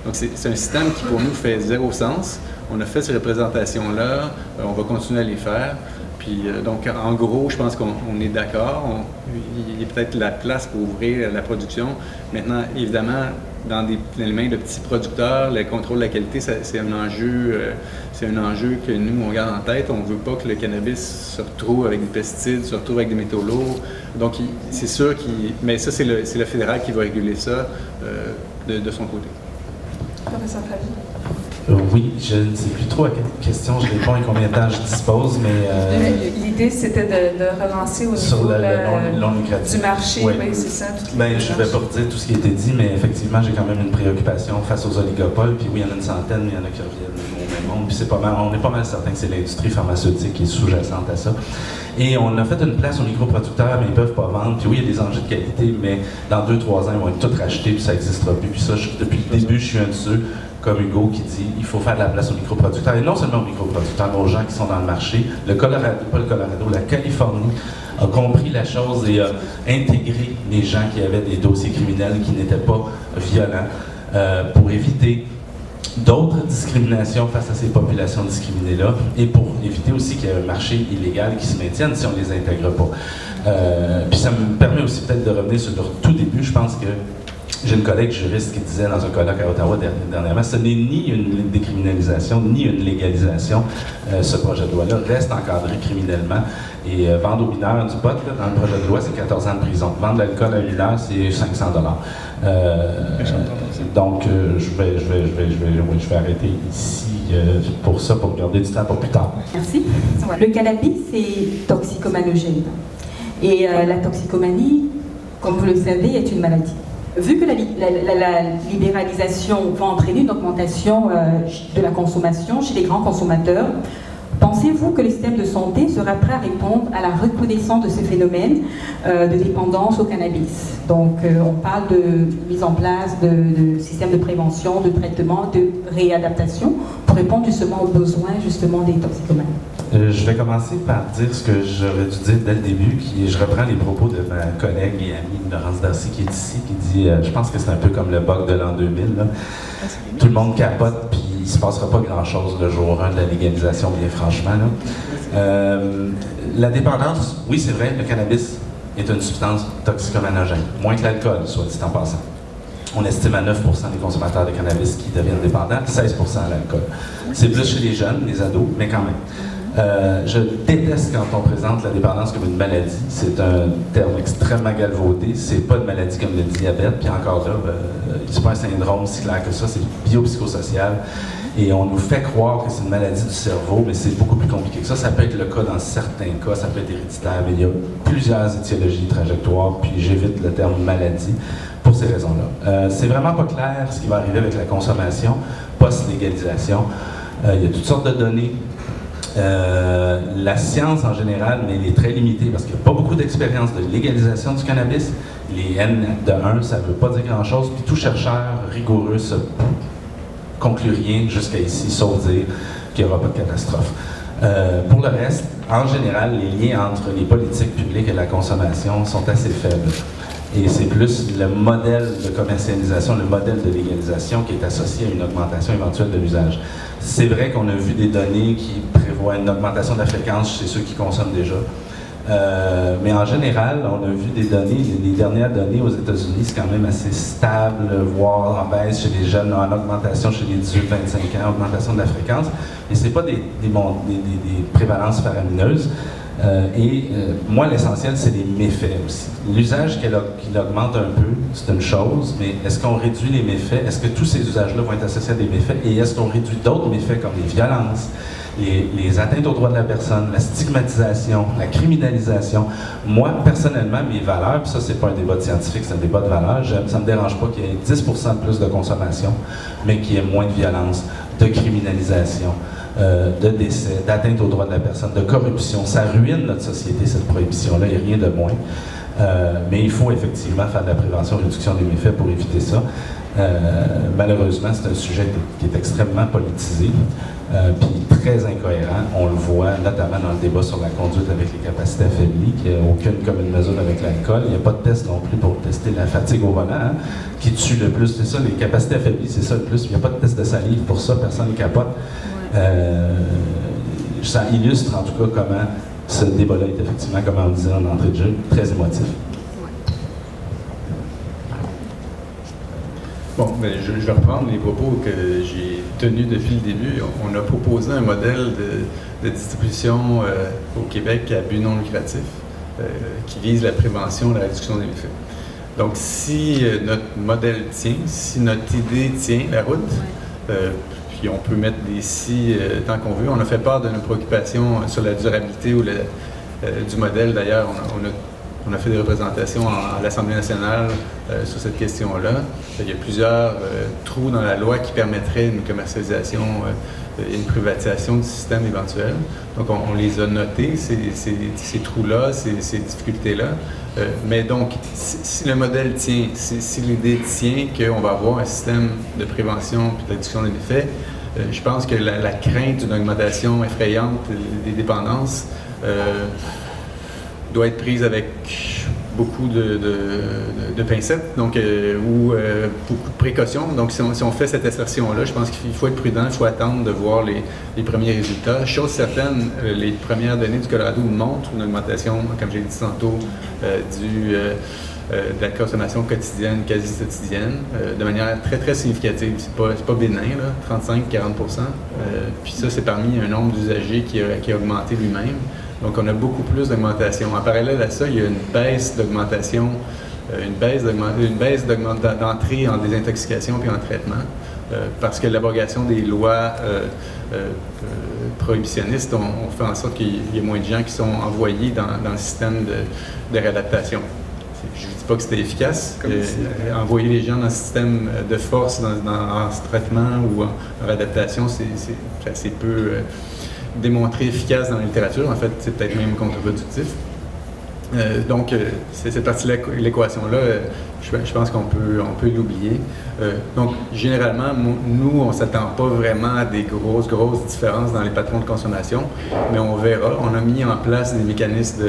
Donc c'est un système qui pour nous fait zéro sens. On a fait ces représentations-là, on va continuer à les faire. Puis, donc, en gros, je pense qu'on est d'accord. Il y a peut-être la place pour ouvrir la production. Maintenant, évidemment, dans les mains de petits producteurs, le contrôle de la qualité, c'est un enjeu que nous, on garde en tête. On ne veut pas que le cannabis se retrouve avec des pesticides, se retrouve avec des métaux lourds. Donc, c'est sûr mais ça, c'est le fédéral qui va réguler ça de son côté. Professeur Fabi. Oui, je ne sais plus trop à quelle question je réponds et combien de temps je dispose, mais... L'idée, c'était de relancer au niveau sur le non lucratif. Du marché, oui, c'est ça. Ben, je ne vais pas redire tout ce qui a été dit, mais effectivement, j'ai quand même une préoccupation face aux oligopoles. Puis oui, il y en a une centaine, il y en a qui reviennent au même monde. Puis on est pas mal certain que c'est l'industrie pharmaceutique qui est sous-jacente à ça. Et on a fait une place aux microproducteurs, mais ils ne peuvent pas vendre. Puis oui, il y a des enjeux de qualité, mais dans 2-3 ans, ils vont être tous rachetés, puis ça n'existera plus. Puis ça, depuis le début, je suis un de ceux, comme Hugo, qui dit il faut faire de la place aux microproducteurs, et non seulement aux microproducteurs, mais aux gens qui sont dans le marché. Le Colorado, pas le Colorado, la Californie a compris la chose et a intégré les gens qui avaient des dossiers criminels qui n'étaient pas violents pour éviter d'autres discriminations face à ces populations discriminées-là et pour éviter aussi qu'il y ait un marché illégal qui se maintienne si on ne les intègre pas. Puis ça me permet aussi peut-être de revenir sur leur tout début. Je pense que j'ai une collègue juriste qui disait dans un colloque à Ottawa dernièrement, ce n'est ni une décriminalisation, ni une légalisation. Ce projet de loi-là reste encadré criminellement. Et vendre aux mineurs du pot, là, dans le projet de loi, c'est 14 ans de prison. Vendre de l'alcool à un mineur, c'est 500 $. Donc, je vais arrêter ici pour ça, pour garder du temps pour plus tard. Merci. Le cannabis est toxicomanogène. Et la toxicomanie, comme vous le savez, est une maladie. Vu que la libéralisation va entraîner une augmentation de la consommation chez les grands consommateurs, pensez-vous que le système de santé sera prêt à répondre à la recrudescence de ces phénomènes de dépendance au cannabis? Donc, on parle de mise en place de systèmes de prévention, de traitement, de réadaptation pour répondre justement aux besoins justement des toxicomanes. Je vais commencer par dire ce que j'aurais dû dire dès le début, je reprends les propos de ma collègue et amie Laurence Darcy qui est ici, qui dit je pense que c'est un peu comme le bug de l'an 2000. Là. Tout le monde capote, puis il ne se passera pas grand-chose le jour 1 de la légalisation, bien franchement. Là. La dépendance, oui, c'est vrai, le cannabis est une substance toxicomanogène, moins que l'alcool, soit dit en passant. On estime à 9% des consommateurs de cannabis qui deviennent dépendants, 16% à l'alcool. C'est plus chez les jeunes, les ados, mais quand même. Je déteste quand on présente la dépendance comme une maladie. C'est un terme extrêmement galvaudé. C'est pas une maladie comme le diabète, puis encore là, c'est pas un syndrome si clair que ça, c'est biopsychosocial. Et on nous fait croire que c'est une maladie du cerveau, mais c'est beaucoup plus compliqué que ça. Ça peut être le cas dans certains cas, ça peut être héréditaire, mais il y a plusieurs étiologies, trajectoires, puis j'évite le terme maladie pour ces raisons-là. C'est vraiment pas clair ce qui va arriver avec la consommation post-légalisation. Il y a toutes sortes de données. La science en général, mais elle est très limitée parce qu'il n'y a pas beaucoup d'expérience de légalisation du cannabis. Les N de 1, ça ne veut pas dire grand-chose, puis tout chercheur rigoureux se conclut rien jusqu'à ici, sauf dire qu'il n'y aura pas de catastrophe. Pour le reste, en général, les liens entre les politiques publiques et la consommation sont assez faibles. Et c'est plus le modèle de commercialisation, le modèle de légalisation qui est associé à une augmentation éventuelle de l'usage. C'est vrai qu'on a vu des données qui prévoient une augmentation de la fréquence chez ceux qui consomment déjà. Mais en général, on a vu des données, les dernières données aux États-Unis, c'est quand même assez stable, voire en baisse chez les jeunes, en augmentation chez les 18-25 ans, augmentation de la fréquence. Mais ce n'est pas des prévalences faramineuses. Moi, l'essentiel, c'est les méfaits aussi. L'usage qu'il augmente un peu, c'est une chose, mais est-ce qu'on réduit les méfaits? Est-ce que tous ces usages-là vont être associés à des méfaits? Et est-ce qu'on réduit d'autres méfaits comme les violences, les atteintes aux droits de la personne, la stigmatisation, la criminalisation? Moi, personnellement, mes valeurs, puis ça, c'est pas un débat de scientifique, c'est un débat de valeurs, ça me dérange pas qu'il y ait 10% de plus de consommation, mais qu'il y ait moins de violence, de criminalisation, de décès, d'atteinte aux droits de la personne, de corruption. Ça ruine notre société, cette prohibition-là, et rien de moins. Mais il faut effectivement faire de la prévention, réduction des méfaits pour éviter ça. Malheureusement, c'est un sujet qui est extrêmement politisé, puis très incohérent. On le voit notamment dans le débat sur la conduite avec les capacités affaiblies, qu'il n'y a aucune commune mesure avec l'alcool. Il n'y a pas de test non plus pour tester la fatigue au volant, qui tue le plus. C'est ça, les capacités affaiblies, c'est ça le plus. Il n'y a pas de test de salive pour ça, personne ne capote. Ça illustre en tout cas comment ce débat-là est effectivement, comme on disait en entrée de jeu, très émotif. Bon, ben, je vais reprendre les propos que j'ai tenus depuis le début. On a proposé un modèle de distribution au Québec à but non lucratif qui vise la prévention et la réduction des méfaits. Donc, si notre modèle tient, si notre idée tient la route, puis on peut mettre des si tant qu'on veut. On a fait part de nos préoccupations sur la durabilité ou du modèle. D'ailleurs, on a fait des représentations à l'Assemblée nationale sur cette question-là. Il y a plusieurs trous dans la loi qui permettraient une commercialisation et une privatisation du système éventuel. Donc, on les a notés, ces trous-là, ces difficultés-là. Mais donc, si le modèle tient, si l'idée tient qu'on va avoir un système de prévention et de réduction des méfaits, je pense que la crainte d'une augmentation effrayante des dépendances doit être prise avec beaucoup de pincettes, donc, ou beaucoup de précautions. Donc, si on fait cette assertion-là, je pense qu'il faut être prudent, il faut attendre de voir les premiers résultats. Chose certaine, les premières données du Colorado montrent une augmentation, comme j'ai dit tantôt, de la consommation quotidienne, quasi quotidienne, de manière très, très significative. C'est pas bénin, là, 35-40%. Puis ça, c'est parmi un nombre d'usagers qui a augmenté lui-même. Donc, on a beaucoup plus d'augmentation. En parallèle à ça, il y a une baisse d'augmentation, une baisse d'entrée en désintoxication puis en traitement, parce que l'abrogation des lois prohibitionnistes ont fait en sorte qu'il y ait moins de gens qui sont envoyés dans le système de réadaptation. Je ne dis pas que c'était efficace. Envoyer les gens dans le système de force, en traitement ou en réadaptation, c'est assez peu démontré efficace dans la littérature. En fait, c'est peut-être même contre-productif. Donc, c'est cette partie-là, l'équation-là, je pense qu'on peut l'oublier. Donc, généralement, nous, on ne s'attend pas vraiment à des grosses différences dans les patrons de consommation, mais on verra. On a mis en place des mécanismes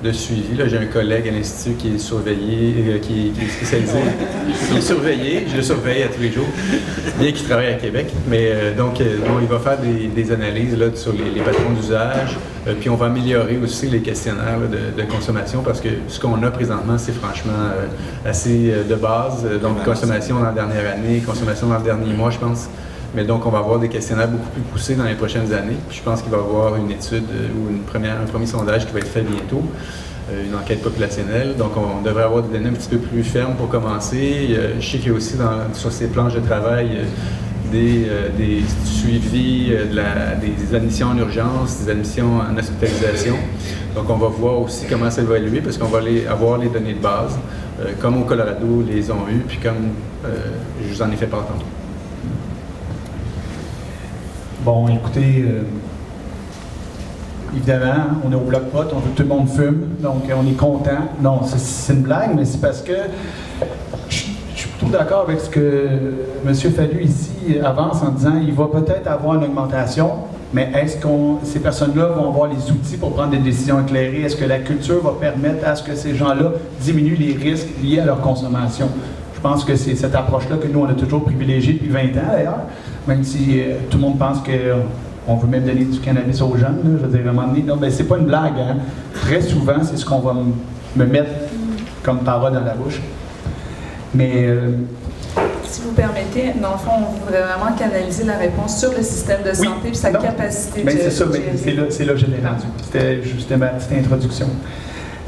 de suivi. Là, j'ai un collègue à l'Institut qui est surveillé, qui est spécialisé. Il est surveillé, je le surveille à tous les jours, bien qu'il travaille à Québec. Mais donc, il va faire des analyses là, sur les patrons d'usage, puis on va améliorer aussi les questionnaires là, de consommation, parce que ce qu'on a présentement, c'est franchement assez de base. Donc, consommation dans la dernière année, consommation dans le dernier mois, je pense. Mais donc, on va avoir des questionnaires beaucoup plus poussés dans les prochaines années. Puis je pense qu'il va y avoir une étude ou un premier sondage qui va être fait bientôt, une enquête populationnelle. Donc, on devrait avoir des données un petit peu plus fermes pour commencer. Je sais qu'il y a aussi sur ces planches de travail des suivis, des admissions en urgence, des admissions en hospitalisation. Donc, on va voir aussi comment ça va évoluer, parce qu'on va avoir les données de base, comme au Colorado les ont eues, puis comme je vous en ai fait part tantôt. Bon, écoutez, évidemment, on est au bloc-pot, on veut que tout le monde fume, donc on est content. Non, c'est une blague, mais c'est parce que je suis plutôt d'accord avec ce que M. Fallu ici avance en disant qu'il va peut-être avoir une augmentation, mais est-ce que ces personnes-là vont avoir les outils pour prendre des décisions éclairées? Est-ce que la culture va permettre à ce que ces gens-là diminuent les risques liés à leur consommation? Je pense que c'est cette approche-là que nous, on a toujours privilégiée depuis 20 ans, d'ailleurs, même si tout le monde pense qu'on veut même donner du cannabis aux jeunes. Là, je veux dire, à un moment donné, non, ben, c'est pas une blague. Hein. Très souvent, c'est ce qu'on va me mettre comme parole dans la bouche. Mais... si vous permettez, dans le fond, on voudrait vraiment canaliser la réponse sur le système de santé et sa capacité de... c'est ça, c'est là que je l'ai rendu. C'était juste ma petite introduction.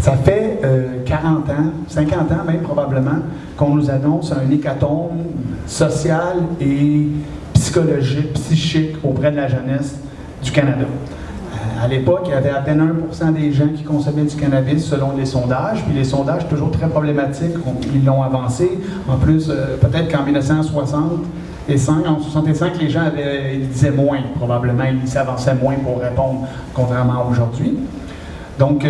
Ça fait 40 ans, 50 ans même probablement, qu'on nous annonce un hécatombe social et psychologique, psychique auprès de la jeunesse du Canada. À l'époque, il y avait à peine 1% des gens qui consommaient du cannabis selon les sondages, puis les sondages toujours très problématiques, ils l'ont avancé. En plus, peut-être qu'en 1965, les gens ils disaient moins, probablement, ils s'avançaient moins pour répondre, contrairement à aujourd'hui. Donc,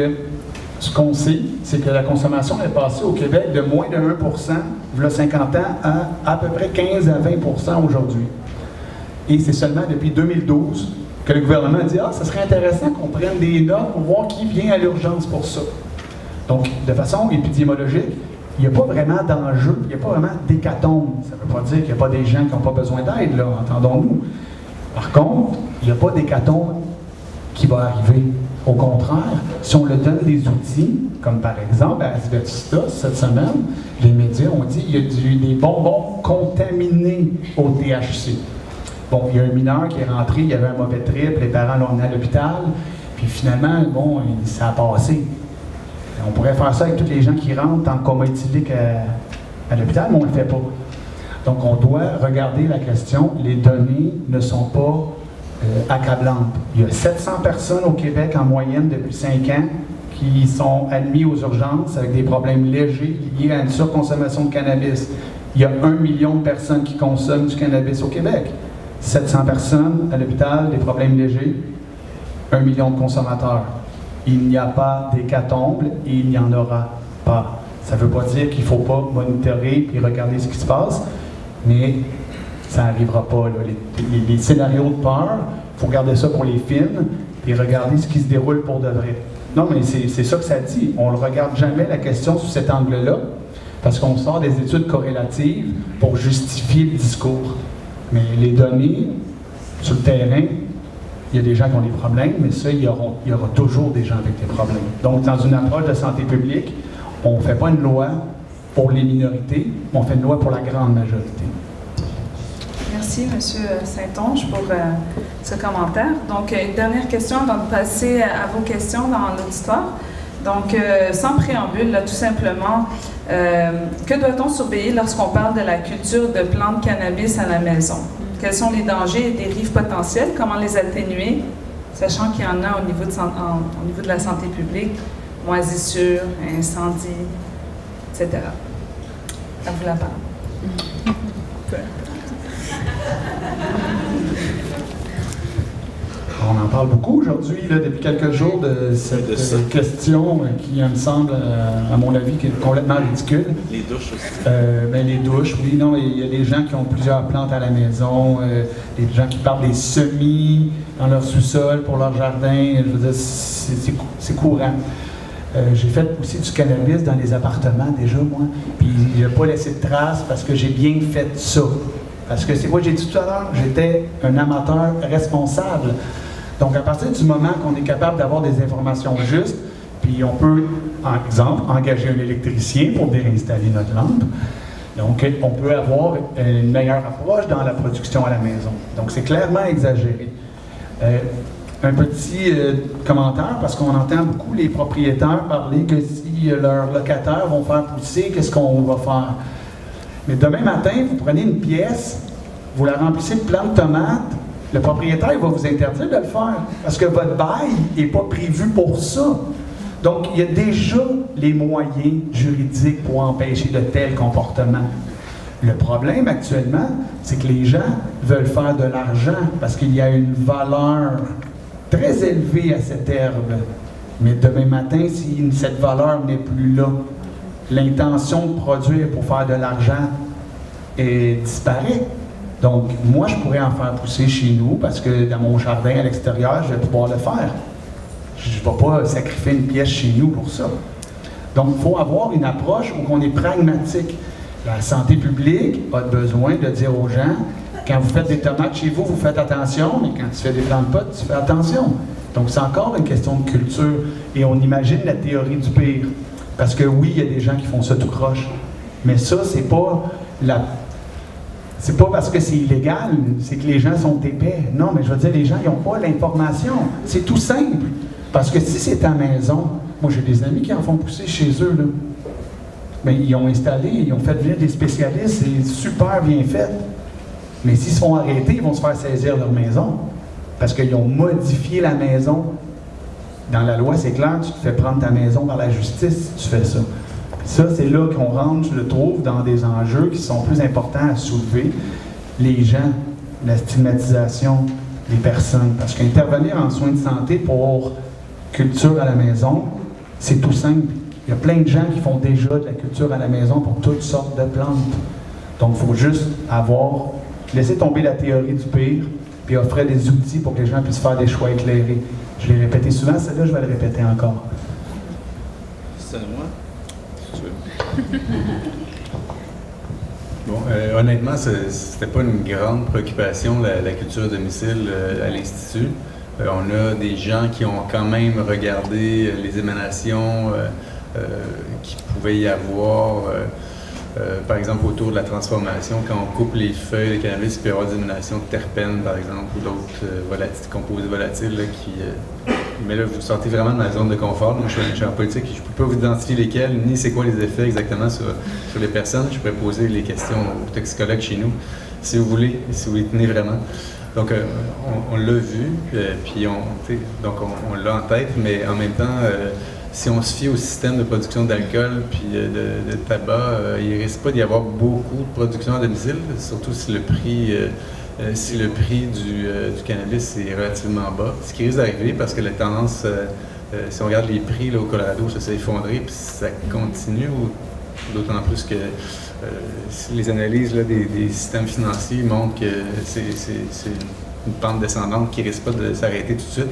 ce qu'on sait, c'est que la consommation est passée au Québec de moins de 1%, il y a 50 ans, à peu près 15 à 20% aujourd'hui. Et c'est seulement depuis 2012 que le gouvernement a dit « Ah, ça serait intéressant qu'on prenne des notes pour voir qui vient à l'urgence pour ça. » Donc, de façon épidémiologique, il n'y a pas vraiment d'enjeu, il n'y a pas vraiment d'hécatombe. Ça ne veut pas dire qu'il n'y a pas des gens qui n'ont pas besoin d'aide, là, entendons-nous. Par contre, il n'y a pas d'hécatombe qui va arriver. Au contraire, si on leur donne des outils, comme par exemple à Asbestos, cette semaine, les médias ont dit qu'il y a des bonbons contaminés au THC. Bon, il y a un mineur qui est rentré, il y avait un mauvais trip, les parents l'ont emmené à l'hôpital, puis finalement, bon, ça a passé. On pourrait faire ça avec tous les gens qui rentrent en coma éthylique à l'hôpital, mais on ne le fait pas. Donc, on doit regarder la question. Les données ne sont pas accablantes. Il y a 700 personnes au Québec en moyenne depuis 5 ans qui sont admis aux urgences avec des problèmes légers liés à une surconsommation de cannabis. Il y a 1 million de personnes qui consomment du cannabis au Québec. 700 personnes à l'hôpital, des problèmes légers, 1 million de consommateurs. Il n'y a pas d'hécatombe et il n'y en aura pas. Ça ne veut pas dire qu'il ne faut pas monitorer et regarder ce qui se passe, mais ça n'arrivera pas. Là. Les scénarios de peur, il faut garder ça pour les films et regarder ce qui se déroule pour de vrai. Non, mais c'est ça que ça dit. On ne regarde jamais la question sous cet angle-là, parce qu'on sort des études corrélatives pour justifier le discours. Mais les données, sur le terrain, il y a des gens qui ont des problèmes, mais ça, il y aura toujours des gens avec des problèmes. Donc, dans une approche de santé publique, on ne fait pas une loi pour les minorités, mais on fait une loi pour la grande majorité. Merci, M. Saint-Onge, pour ce commentaire. Donc, une dernière question avant de passer à vos questions dans l'auditoire. Donc, sans préambule, là, tout simplement, que doit-on surveiller lorsqu'on parle de la culture de plantes cannabis à la maison? Quels sont les dangers et dérives potentielles? Comment les atténuer, sachant qu'il y en a au niveau de la santé publique, moisissures, incendies, etc. À vous la parole. On en parle beaucoup aujourd'hui, depuis quelques jours, de cette question qui me semble, à mon avis, complètement ridicule. Les douches aussi. Ben, les douches, oui, non, il y a des gens qui ont plusieurs plantes à la maison, des gens qui parlent des semis dans leur sous-sol pour leur jardin, je veux dire, c'est courant. J'ai fait aussi du cannabis dans les appartements déjà, moi, puis il n'a pas laissé de traces parce que j'ai bien fait ça. Parce que c'est moi, j'ai dit tout à l'heure, j'étais un amateur responsable. Donc, à partir du moment qu'on est capable d'avoir des informations justes, puis on peut, par exemple, engager un électricien pour désinstaller notre lampe, donc on peut avoir une meilleure approche dans la production à la maison. Donc, c'est clairement exagéré. Un petit commentaire, parce qu'on entend beaucoup les propriétaires parler que si leurs locataires vont faire pousser, qu'est-ce qu'on va faire? Mais demain matin, vous prenez une pièce, vous la remplissez de plants de tomates, le propriétaire va vous interdire de le faire, parce que votre bail n'est pas prévu pour ça. Donc, il y a déjà les moyens juridiques pour empêcher de tels comportements. Le problème actuellement, c'est que les gens veulent faire de l'argent parce qu'il y a une valeur très élevée à cette herbe. Mais demain matin, si cette valeur n'est plus là, l'intention de produire pour faire de l'argent disparaît. Donc, moi, je pourrais en faire pousser chez nous parce que dans mon jardin à l'extérieur, je vais pouvoir le faire. Je ne vais pas sacrifier une pièce chez nous pour ça. Donc, il faut avoir une approche où on est pragmatique. La santé publique a besoin de dire aux gens, quand vous faites des tomates chez vous, vous faites attention, mais quand tu fais des plants de pot, tu fais attention. Donc, c'est encore une question de culture. Et on imagine la théorie du pire. Parce que oui, il y a des gens qui font ça tout croche. Mais ça, c'est pas parce que c'est illégal, c'est que les gens sont épais. Non, mais je veux dire, les gens, ils n'ont pas l'information. C'est tout simple. Parce que si c'est à maison, moi, j'ai des amis qui en font pousser chez eux, là. Mais ils ont installé, ils ont fait venir des spécialistes, c'est super bien fait. Mais s'ils se font arrêter, ils vont se faire saisir leur maison. Parce qu'ils ont modifié la maison. Dans la loi, c'est clair, tu te fais prendre ta maison par la justice si tu fais ça. Ça, c'est là qu'on rentre, je le trouve, dans des enjeux qui sont plus importants à soulever. Les gens, la stigmatisation des personnes. Parce qu'intervenir en soins de santé pour culture à la maison, c'est tout simple. Il y a plein de gens qui font déjà de la culture à la maison pour toutes sortes de plantes. Donc, il faut juste laisser tomber la théorie du pire, puis offrir des outils pour que les gens puissent faire des choix éclairés. Je l'ai répété souvent, celle-là, je vais le répéter encore. C'est moi? Si tu veux. Bon, honnêtement, c'était pas une grande préoccupation, la culture à domicile à l'Institut. On a des gens qui ont quand même regardé les émanations qu'il pouvait y avoir, par exemple, autour de la transformation. Quand on coupe les feuilles de cannabis, il peut y avoir des émanations de terpènes, par exemple, ou d'autres composés volatiles mais là, vous sortez vraiment de ma zone de confort. Moi, je suis en politique, je ne peux pas vous identifier lesquels, ni c'est quoi les effets exactement sur les personnes. Je pourrais poser les questions aux toxicologues chez nous, si vous voulez, si vous les tenez vraiment. Donc, on l'a vu, puis on l'a en tête, mais en même temps, si on se fie au système de production d'alcool puis de tabac, il ne risque pas d'y avoir beaucoup de production à domicile, surtout si le prix du cannabis est relativement bas. Ce qui risque d'arriver parce que la tendance, si on regarde les prix là, au Colorado, ça s'est effondré puis ça continue, d'autant plus que les analyses là, des systèmes financiers montrent que c'est une pente descendante qui ne risque pas de s'arrêter tout de suite.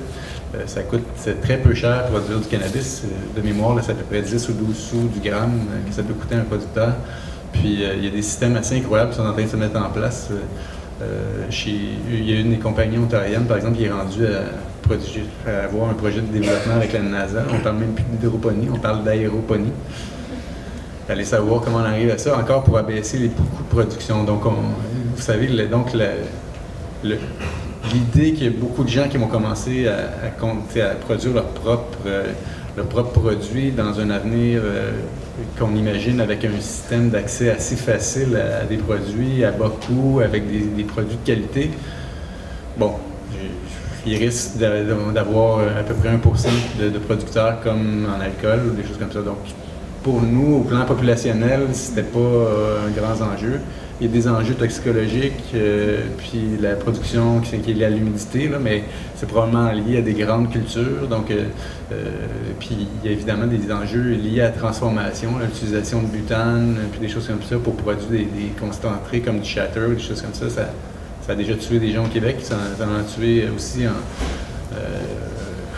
C'est très peu cher de produire du cannabis. De mémoire, là, c'est à peu près 10 ou 12 sous du gramme que ça peut coûter à un producteur. Puis il y a des systèmes assez incroyables qui sont en train de se mettre en place. Il y a une des compagnies ontariennes, par exemple, qui est rendue à avoir un projet de développement avec la NASA. On ne parle même plus d'hydroponie, on parle d'aéroponie. Allez savoir comment on arrive à ça, encore pour abaisser les coûts de production. Donc, vous savez, l'idée qu'il y a beaucoup de gens qui vont commencer à produire leur propre produit dans un avenir qu'on imagine avec un système d'accès assez facile à des produits à bas coût, avec des produits de qualité. Bon, il risque d'avoir à peu près 1% de producteurs comme en alcool ou des choses comme ça. Donc, pour nous, au plan populationnel, c'était pas un grand enjeu. il y a des enjeux toxicologiques, puis la production qui est liée à l'humidité, là, mais c'est probablement lié à des grandes cultures. Donc, puis il y a évidemment des enjeux liés à la transformation, l'utilisation de butane, puis des choses comme ça pour produire des concentrés comme du shatter, des choses comme ça. Ça a déjà tué des gens au Québec, ça en a tué aussi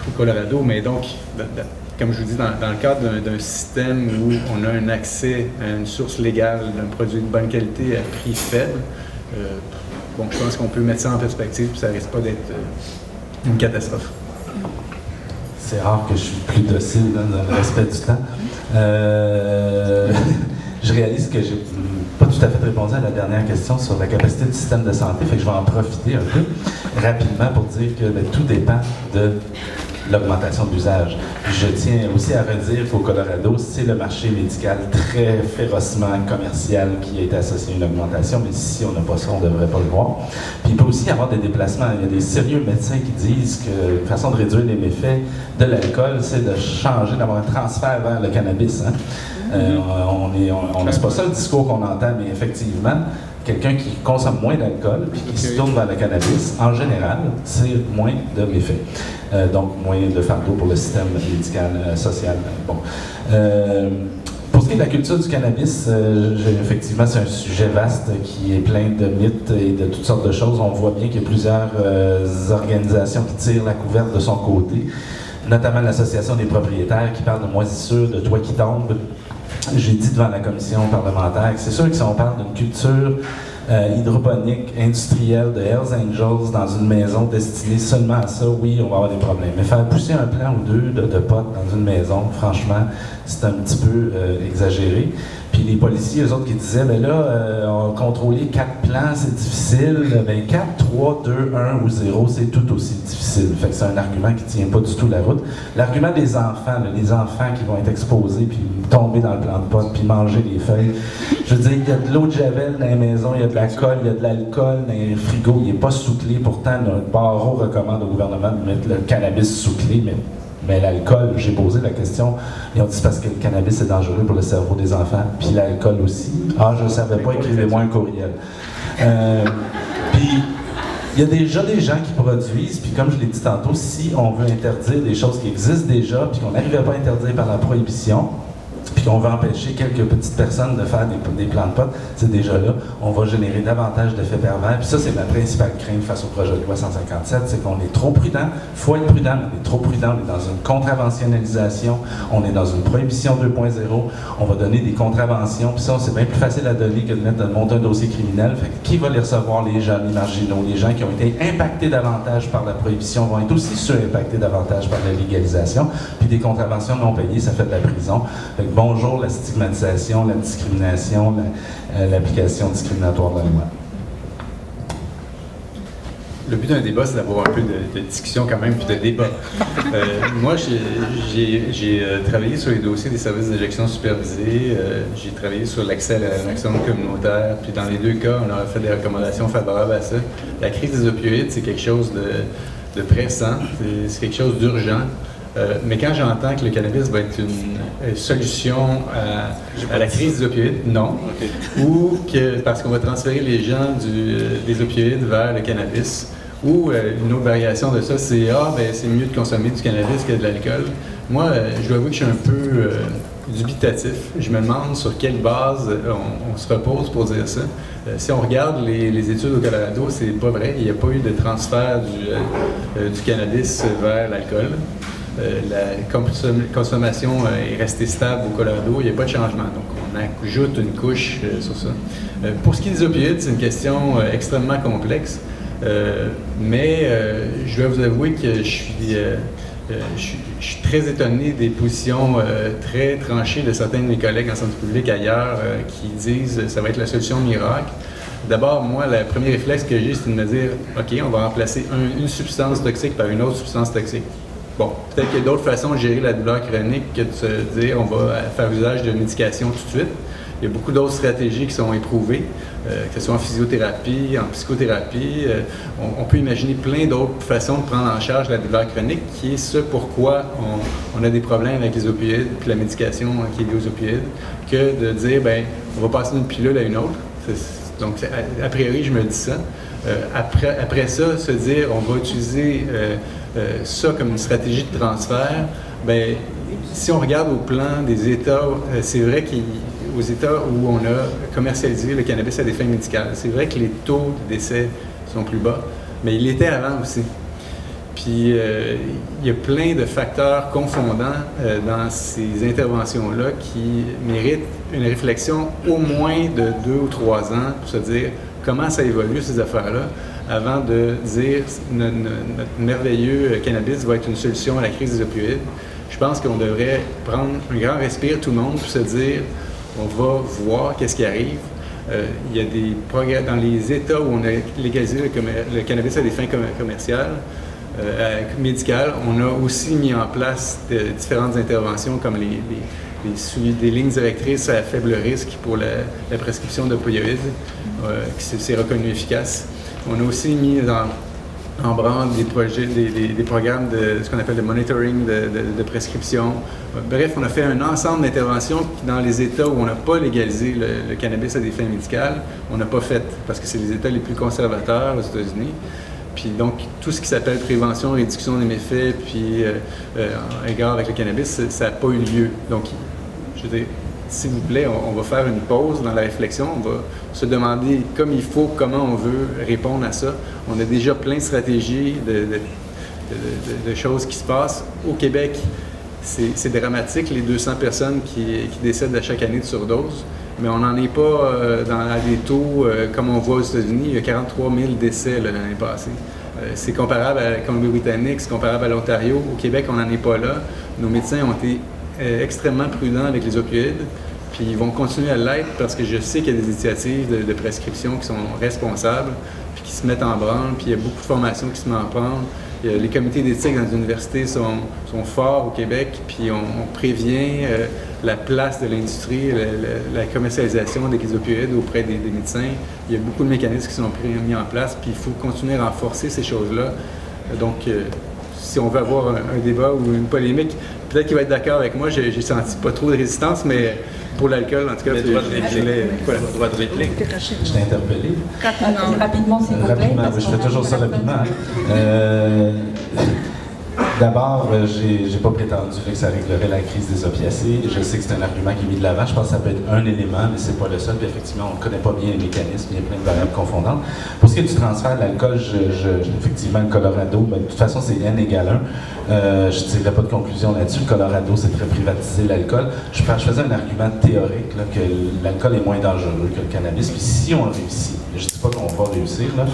au Colorado. Mais donc, comme je vous dis, dans le cadre d'un système où on a un accès à une source légale d'un produit de bonne qualité à prix faible, bon, je pense qu'on peut mettre ça en perspective, puis ça risque pas d'être une catastrophe. C'est rare que je suis plus docile dans le respect du temps. Je réalise que j'ai pas tout à fait répondu à la dernière question sur la capacité du système de santé, fait que je vais en profiter un peu rapidement pour dire que tout dépend de l'augmentation de l'usage. Je tiens aussi à redire qu'au Colorado, c'est le marché médical très férocement commercial qui a été associé à une augmentation, mais si on n'a pas ça, on ne devrait pas le voir. Puis il peut aussi y avoir des déplacements. Il y a des sérieux médecins qui disent qu'une façon de réduire les méfaits de l'alcool, c'est de changer, d'avoir un transfert vers le cannabis. Hein? C'est pas ça le discours qu'on entend, mais effectivement, quelqu'un qui consomme moins d'alcool puis qui se tourne vers le cannabis, en général, c'est moins de méfaits. Donc, moins de fardeau pour le système médical, social. Bon. Pour ce qui est de la culture du cannabis, effectivement, c'est un sujet vaste qui est plein de mythes et de toutes sortes de choses. On voit bien qu'il y a plusieurs organisations qui tirent la couverte de son côté, notamment l'Association des propriétaires qui parle de moisissures, de toits qui tombent. J'ai dit devant la commission parlementaire que c'est sûr que si on parle d'une culture hydroponique, industrielle, de Hells Angels dans une maison destinée seulement à ça, oui, on va avoir des problèmes. Mais faire pousser un plant ou deux de potes dans une maison, franchement, c'est un petit peu exagéré. Puis les policiers, eux autres, qui disaient, mais là, contrôler 4 plans, c'est difficile. Ben 4, 3, 2, 1 ou 0, c'est tout aussi difficile. Fait que c'est un argument qui tient pas du tout la route. L'argument des enfants, là, les enfants qui vont être exposés, puis tomber dans le plant de potes, puis manger les feuilles. Je veux dire, il y a de l'eau de javel dans les maisons, il y a de la colle, il y a de l'alcool dans les frigos, il n'est pas sous-clé. Pourtant, le barreau recommande au gouvernement de mettre le cannabis sous-clé, mais l'alcool, j'ai posé la question, ils ont dit parce que le cannabis est dangereux pour le cerveau des enfants, puis l'alcool aussi. Ah, je ne savais pas, écrivez-moi un courriel. Puis, il y a déjà des gens qui produisent, puis comme je l'ai dit tantôt, si on veut interdire des choses qui existent déjà, puis qu'on n'arrivait pas à interdire par la prohibition, puis qu'on veut empêcher quelques petites personnes de faire des plants de potes, c'est déjà là, on va générer davantage d'effets pervers. Puis ça, c'est ma principale crainte face au projet de loi 157, c'est qu'on est trop prudent. Il faut être prudent, mais on est trop prudent. On est dans une contraventionnalisation, on est dans une prohibition 2.0, on va donner des contraventions, puis ça, c'est bien plus facile à donner que de monter un dossier criminel. Fait que qui va les recevoir? Les jeunes, les marginaux, les gens qui ont été impactés davantage par la prohibition vont être aussi sur-impactés davantage par la légalisation. Puis des contraventions non payées, ça fait de la prison. Fait que bonjour la stigmatisation, la discrimination, l'application discriminatoire de la loi. Le but d'un débat, c'est d'avoir un peu de discussion quand même, puis de débat. Moi, j'ai travaillé sur les dossiers des services d'éjection supervisés, j'ai travaillé sur l'accès à l'action communautaire, puis dans les deux cas, on a fait des recommandations favorables à ça. La crise des opioïdes, c'est quelque chose de pressant, c'est quelque chose d'urgent. Mais quand j'entends que le cannabis va être une solution à la crise des opioïdes, non. Ou que parce qu'on va transférer les gens des opioïdes vers le cannabis, ou une autre variation de ça, c'est c'est mieux de consommer du cannabis que de l'alcool. Moi, je dois avouer que je suis un peu dubitatif. Je me demande sur quelle base on se repose pour dire ça. Si on regarde les études au Colorado, c'est pas vrai. Il n'y a pas eu de transfert du cannabis vers l'alcool. La consommation est restée stable au Colorado, il n'y a pas de changement. Donc, on ajoute une couche sur ça. Pour ce qui est des opioïdes, c'est une question extrêmement complexe, mais je dois vous avouer que je suis très étonné des positions très tranchées de certains de mes collègues en santé publique ailleurs qui disent que ça va être la solution miracle. D'abord, moi, le premier réflexe que j'ai, c'est de me dire « OK, on va remplacer une substance toxique par une autre substance toxique. » Bon, peut-être qu'il y a d'autres façons de gérer la douleur chronique que de se dire on va faire usage de médication tout de suite. Il y a beaucoup d'autres stratégies qui sont éprouvées, que ce soit en physiothérapie, en psychothérapie. On peut imaginer plein d'autres façons de prendre en charge la douleur chronique, qui est ce pourquoi on a des problèmes avec les opioïdes, puis la médication qui est liée aux opioïdes, que de dire, on va passer d'une pilule à une autre. C'est Donc, a priori, je me dis ça. Après ça, se dire on va utiliser ça comme une stratégie de transfert, bien, si on regarde au plan des États, c'est vrai qu'aux États où on a commercialisé le cannabis à des fins médicales, c'est vrai que les taux de décès sont plus bas, mais il l'était avant aussi. Puis, il y a plein de facteurs confondants dans ces interventions-là qui méritent une réflexion au moins de 2 ou 3 ans pour se dire comment ça évolue, ces affaires-là, avant de dire notre merveilleux cannabis va être une solution à la crise des opioïdes. Je pense qu'on devrait prendre un grand respire, tout le monde, pour se dire on va voir qu'est-ce qui arrive. Il y a des progrès dans les États où on a légalisé le cannabis à des fins commerciales, médicales. On a aussi mis en place différentes interventions comme des lignes directrices à faible risque pour la prescription d'opioïdes, qui c'est reconnu efficace. On a aussi mis en branle des programmes de ce qu'on appelle le monitoring de prescription. Bref, on a fait un ensemble d'interventions qui, dans les États où on n'a pas légalisé le cannabis à des fins médicales, on n'a pas fait, parce que c'est les États les plus conservateurs aux États-Unis. Puis donc, tout ce qui s'appelle prévention, réduction des méfaits, puis en égard avec le cannabis, ça n'a pas eu lieu. Donc, je veux dire, s'il vous plaît, on va faire une pause dans la réflexion, on va se demander comme il faut, comment on veut répondre à ça. On a déjà plein de stratégies, de choses qui se passent. Au Québec, c'est dramatique, les 200 personnes qui décèdent à chaque année de surdose, mais on n'en est pas à des taux comme on voit aux États-Unis. Il y a 43 000 décès l'année passée. C'est comparable à la Colombie-Britannique, c'est comparable à l'Ontario. Au Québec, on n'en est pas là. Nos médecins ont été extrêmement prudents avec les opioïdes, puis ils vont continuer à l'être parce que je sais qu'il y a des initiatives de prescription qui sont responsables, puis qui se mettent en branle, puis il y a beaucoup de formations qui se mettent en branle. Les comités d'éthique dans les universités sont forts au Québec, puis on prévient la place de l'industrie, la commercialisation des opioïdes auprès des médecins. Il y a beaucoup de mécanismes qui sont mis en place, puis il faut continuer à renforcer ces choses-là. Donc, si on veut avoir un débat ou une polémique, peut-être qu'il va être d'accord avec moi, j'ai senti pas trop de résistance, mais pour l'alcool, en tout cas, droit de réplique. Je t'ai interpellé. Rapidement, s'il vous plaît. Rapidement, oui, je fais toujours ça rapidement. D'abord, j'ai pas prétendu que ça réglerait la crise des opiacés. Je sais que c'est un argument qui est mis de l'avant. Je pense que ça peut être un élément, mais c'est pas le seul. Puis effectivement, on ne connaît pas bien les mécanismes. Il y a plein de variables confondantes. Pour ce qui est du transfert de l'alcool, effectivement, le Colorado, ben, de toute façon, c'est N égale 1. Je ne tirerai pas de conclusion là-dessus. Le Colorado, c'est très privatisé l'alcool. Je faisais un argument théorique là, que l'alcool est moins dangereux que le cannabis. Puis si on réussit, je ne dis pas qu'on va réussir, là,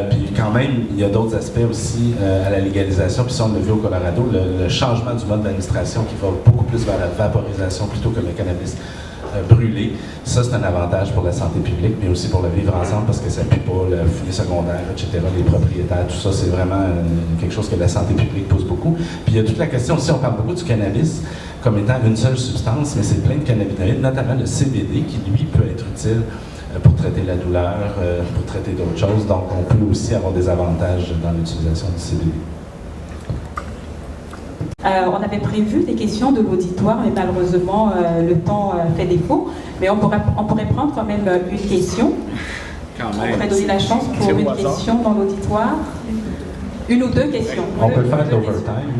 puis quand même, il y a d'autres aspects aussi à la légalisation. Puis si on l'a vu au Colorado, le changement du mode d'administration qui va beaucoup plus vers la vaporisation plutôt que le cannabis brûlé, ça c'est un avantage pour la santé publique, mais aussi pour le vivre ensemble parce que ça ne pue pas la fumée secondaire, etc., les propriétaires, tout ça, c'est vraiment quelque chose que la santé publique pose beaucoup. Puis il y a toute la question aussi, on parle beaucoup du cannabis comme étant une seule substance, mais c'est plein de cannabinoïdes, notamment le CBD qui, lui, peut être utile pour traiter la douleur, pour traiter d'autres choses. Donc, on peut aussi avoir des avantages dans l'utilisation du CBD. On avait prévu des questions de l'auditoire, mais malheureusement, le temps fait défaut. Mais on pourrait prendre quand même une question. On pourrait donner la chance pour une question dans l'auditoire. Une ou deux questions. On peut faire de l'overtime.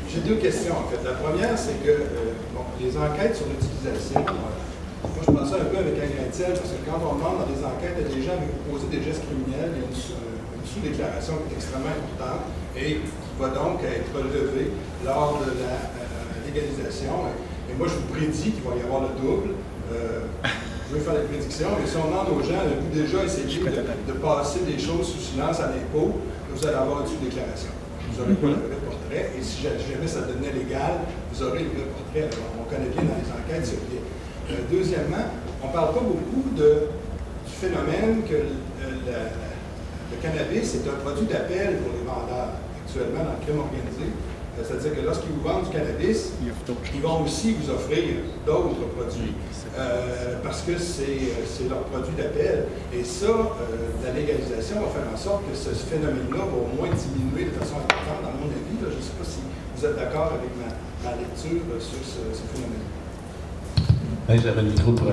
J'ai deux questions, en fait. La première, c'est que les enquêtes sur l'utilisation, moi, je pense ça un peu avec un grain de sel, parce que quand on demande dans des enquêtes à des gens de poser des gestes criminels, il y a une sous-déclaration qui est extrêmement importante et qui va donc être relevée lors de la légalisation. Et moi, je vous prédis qu'il va y avoir le double. Je vais faire des prédictions, mais si on demande aux gens, avez-vous déjà essayé de passer des choses sous silence à l'impôt, vous allez avoir une sous-déclaration. Vous n'aurez pas le vrai portrait, et si jamais ça devenait légal, vous aurez le vrai portrait. Alors, on connaît bien dans les enquêtes, c'est bien. Deuxièmement, on ne parle pas beaucoup du phénomène que le cannabis est un produit d'appel pour les vendeurs actuellement dans le crime organisé. C'est-à-dire que lorsqu'ils vous vendent du cannabis, ils vont aussi vous offrir d'autres produits parce que c'est leur produit d'appel. Et ça, la légalisation va faire en sorte que ce phénomène-là va au moins diminuer de façon importante, dans mon avis. Là. Je ne sais pas si vous êtes d'accord avec ma lecture sur ce phénomène. J'avais le micro pour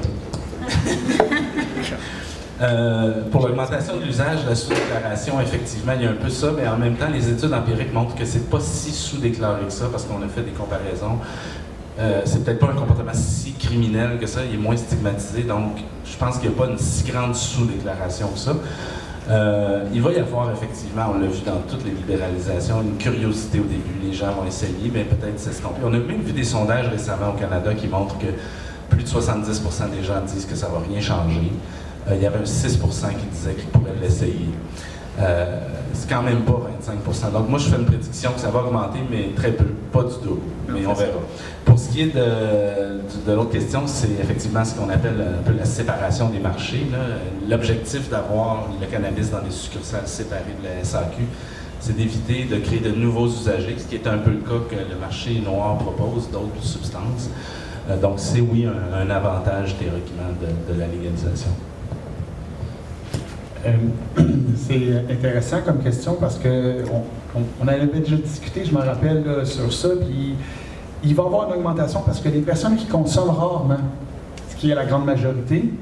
Pour l'augmentation de l'usage, la sous-déclaration, effectivement, il y a un peu ça, mais en même temps, les études empiriques montrent que c'est pas si sous-déclaré que ça, parce qu'on a fait des comparaisons. C'est peut-être pas un comportement si criminel que ça, il est moins stigmatisé, donc je pense qu'il n'y a pas une si grande sous-déclaration que ça. Il va y avoir effectivement, on l'a vu dans toutes les libéralisations, une curiosité au début, les gens vont essayer, mais peut-être s'estomper. On a même vu des sondages récemment au Canada qui montrent que plus de 70% des gens disent que ça ne va rien changer. Il y avait un 6% qui disait qu'ils pourraient l'essayer. C'est quand même pas 25%. Donc moi, je fais une prédiction que ça va augmenter, mais très peu, pas du tout. Mais on verra. Pour ce qui est de l'autre question, c'est effectivement ce qu'on appelle un peu la séparation des marchés. L'objectif d'avoir le cannabis dans des succursales séparées de la SAQ, c'est d'éviter de créer de nouveaux usagers, ce qui est un peu le cas que le marché noir propose d'autres substances. Donc c'est oui un avantage théoriquement de la légalisation. C'est intéressant comme question parce qu'on avait déjà discuté, je me rappelle, là, sur ça, puis il va y avoir une augmentation parce que les personnes qui consomment rarement, ce qui est la grande majorité,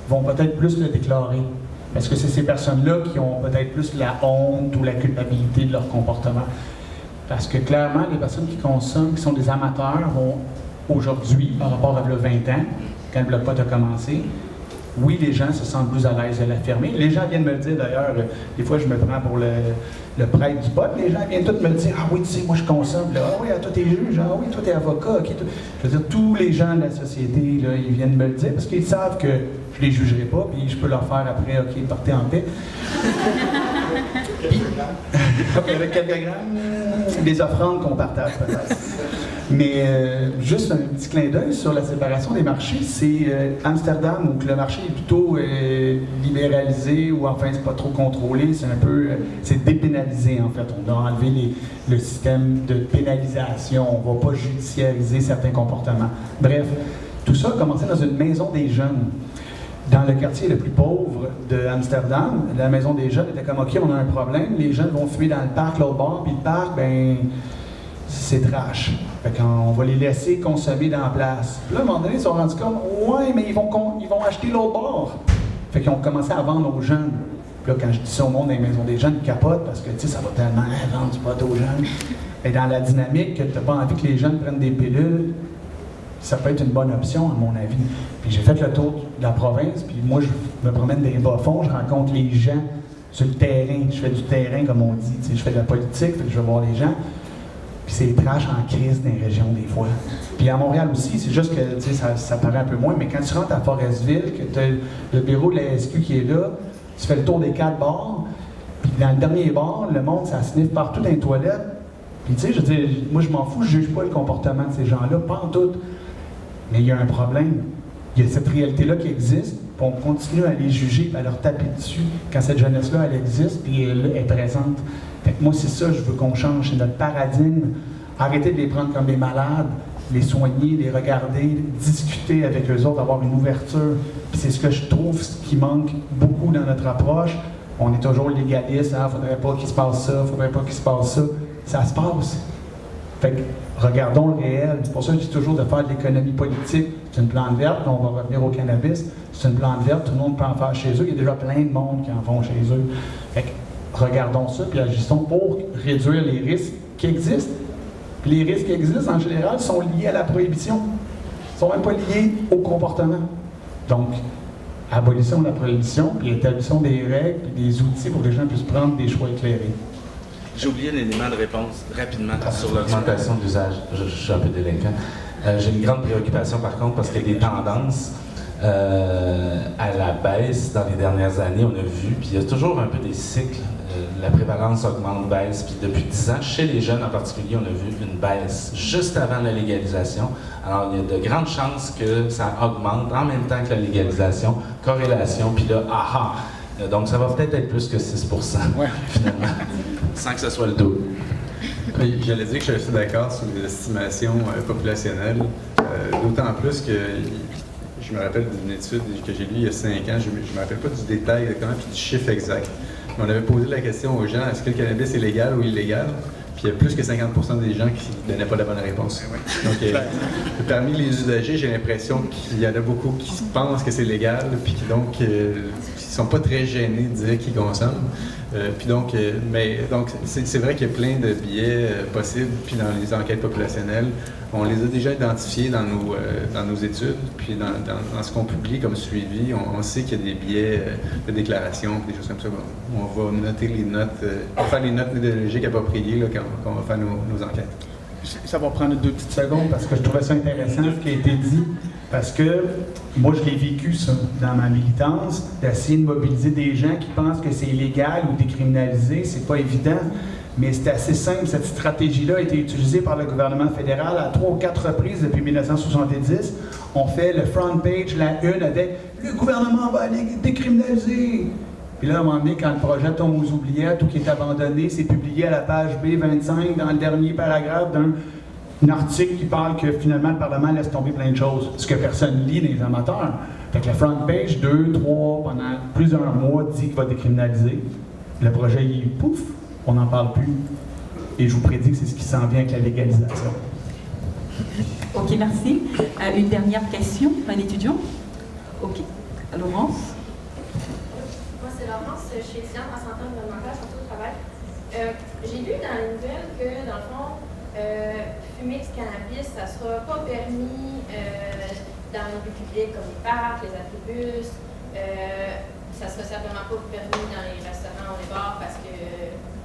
vont peut-être plus le déclarer. Parce que c'est ces personnes-là qui ont peut-être plus la honte ou la culpabilité de leur comportement. Parce que clairement, les personnes qui consomment, qui sont des amateurs, vont aujourd'hui, par rapport à 20 ans, quand le bloc pot a commencé, oui, les gens se sentent plus à l'aise de l'affirmer. Les gens viennent me le dire, d'ailleurs, des fois, je me prends pour le prêtre du pot. Les gens viennent tous me le dire. Ah oui, tu sais, moi, je consomme. Là. Ah oui, toi, t'es juge. Ah oui, toi, t'es avocat. Okay, je veux dire, tous les gens de la société, là, ils viennent me le dire parce qu'ils savent que je les jugerai pas, puis je peux leur faire après, OK, partez en paix. Avec quelques grammes, des offrandes qu'on partage, peut-être. Mais juste un petit clin d'œil sur la séparation des marchés, c'est Amsterdam où le marché est plutôt libéralisé ou enfin c'est pas trop contrôlé, c'est un peu, c'est dépénalisé en fait. On a enlevé le système de pénalisation, on va pas judiciariser certains comportements. Bref, tout ça a commencé dans une maison des jeunes. Dans le quartier le plus pauvre de Amsterdam, la maison des jeunes était comme, OK, on a un problème, les jeunes vont fumer dans le parc l'autre bord, puis le parc, ben c'est trash. Fait qu'on va les laisser consommer dans la place. Puis là, à un moment donné, ils se sont rendus compte, ouais, mais ils vont acheter l'autre bord. Fait qu'ils ont commencé à vendre aux jeunes. Puis là, quand je dis ça au monde dans les maisons des jeunes, ils capotent parce que, tu sais, ça va tellement vendre du pot aux jeunes. Et dans la dynamique que tu n'as pas envie que les jeunes prennent des pilules, ça peut être une bonne option, à mon avis. Puis j'ai fait le tour de la province, puis moi, je me promène dans les bas-fonds, je rencontre les gens sur le terrain. Je fais du terrain, comme on dit. Tu sais, je fais de la politique, fait que je vais voir les gens. Puis c'est trash en crise dans les régions, des fois. Puis à Montréal aussi, c'est juste que, tu sais, ça paraît un peu moins, mais quand tu rentres à Forestville, que tu as le bureau de la SQ qui est là, tu fais le tour des 4 bars, puis dans le dernier bar, le monde, ça sniffe partout dans les toilettes. Puis tu sais, je veux dire, moi je m'en fous, je juge pas le comportement de ces gens-là, pas en tout. Mais il y a un problème. Il y a cette réalité-là qui existe, puis on continue à les juger, à leur taper dessus quand cette jeunesse-là, elle existe, puis elle est présente. Fait que moi, c'est ça, je veux qu'on change, c'est notre paradigme. Arrêter de les prendre comme des malades, les soigner, les regarder, discuter avec eux autres, avoir une ouverture. Puis c'est ce que je trouve qui manque beaucoup dans notre approche. On est toujours légaliste, hein, faudrait pas qu'il se passe ça, faudrait pas qu'il se passe ça. Ça se passe. Fait que regardons le réel. C'est pour ça que je dis toujours de faire de l'économie politique. C'est une plante verte, on va revenir au cannabis. C'est une plante verte, tout le monde peut en faire chez eux. Il y a déjà plein de monde qui en font chez eux. Fait que regardons ça, puis agissons pour réduire les risques qui existent. Puis les risques qui existent, en général, sont liés à la prohibition. Ils ne sont même pas liés au comportement. Donc, abolissons la prohibition, puis établissons des règles, puis des outils pour que les gens puissent prendre des choix éclairés. J'ai oublié l'élément de réponse rapidement sur l'augmentation de l'usage. Je suis un peu délinquant. J'ai une grande préoccupation par contre parce qu'il y a des tendances à la baisse dans les dernières années, on a vu, puis il y a toujours un peu des cycles. La prévalence augmente, baisse, puis depuis 10 ans, chez les jeunes en particulier, on a vu une baisse juste avant la légalisation. Alors, il y a de grandes chances que ça augmente en même temps que la légalisation, corrélation, puis là, aha! Donc, ça va peut-être être plus que 6%, finalement, sans que ce soit le double. J'allais dire que je suis d'accord sur les estimations populationnelles, d'autant plus que je me rappelle d'une étude que j'ai lue il y a 5 ans, je ne me rappelle pas du détail exactement, puis du chiffre exact. On avait posé la question aux gens, est-ce que le cannabis est légal ou illégal? Puis il y a plus que 50% des gens qui ne donnaient pas la bonne réponse. Donc, parmi les usagers, j'ai l'impression qu'il y en a beaucoup qui pensent que c'est légal, puis qui donc qui sont pas très gênés de dire qu'ils consomment. Donc c'est vrai qu'il y a plein de biais possibles, puis dans les enquêtes populationnelles, on les a déjà identifiés dans nos études, puis dans ce qu'on publie comme suivi, on sait qu'il y a des biais de déclaration, des choses comme ça. On va noter les notes, on va faire les notes méthodologiques appropriées là, quand on va faire nos enquêtes. Ça va prendre 2 petites secondes parce que je trouvais ça intéressant ce qui a été dit. Parce que moi, je l'ai vécu, ça, dans ma militance, d'essayer de mobiliser des gens qui pensent que c'est illégal ou décriminalisé. C'est pas évident, mais c'est assez simple. Cette stratégie-là a été utilisée par le gouvernement fédéral à 3 ou 4 reprises depuis 1970. On fait le front page, la une, avec « Le gouvernement va aller décriminaliser ». Puis là, à un moment donné, quand le projet tombe aux oubliettes ou qui est abandonné, c'est publié à la page B25 dans le dernier paragraphe d'un article qui parle que finalement le Parlement laisse tomber plein de choses, ce que personne lit des amateurs. Fait que la front page, 2, 3, pendant plusieurs mois, dit qu'il va décriminaliser. Le projet, il pouf, on n'en parle plus. Et je vous prédis que c'est ce qui s'en vient avec la légalisation. Ok, merci. Une dernière question, un étudiant? Ok. Laurence? Moi, c'est Laurence, je suis étudiante en santé environnementale, santé au travail. J'ai lu dans les nouvelles que, dans le fond, fumer du cannabis, ça ne sera pas permis dans les lieux publics comme les parcs, les abribus. Ça ne sera certainement pas permis dans les restaurants ou les bars parce que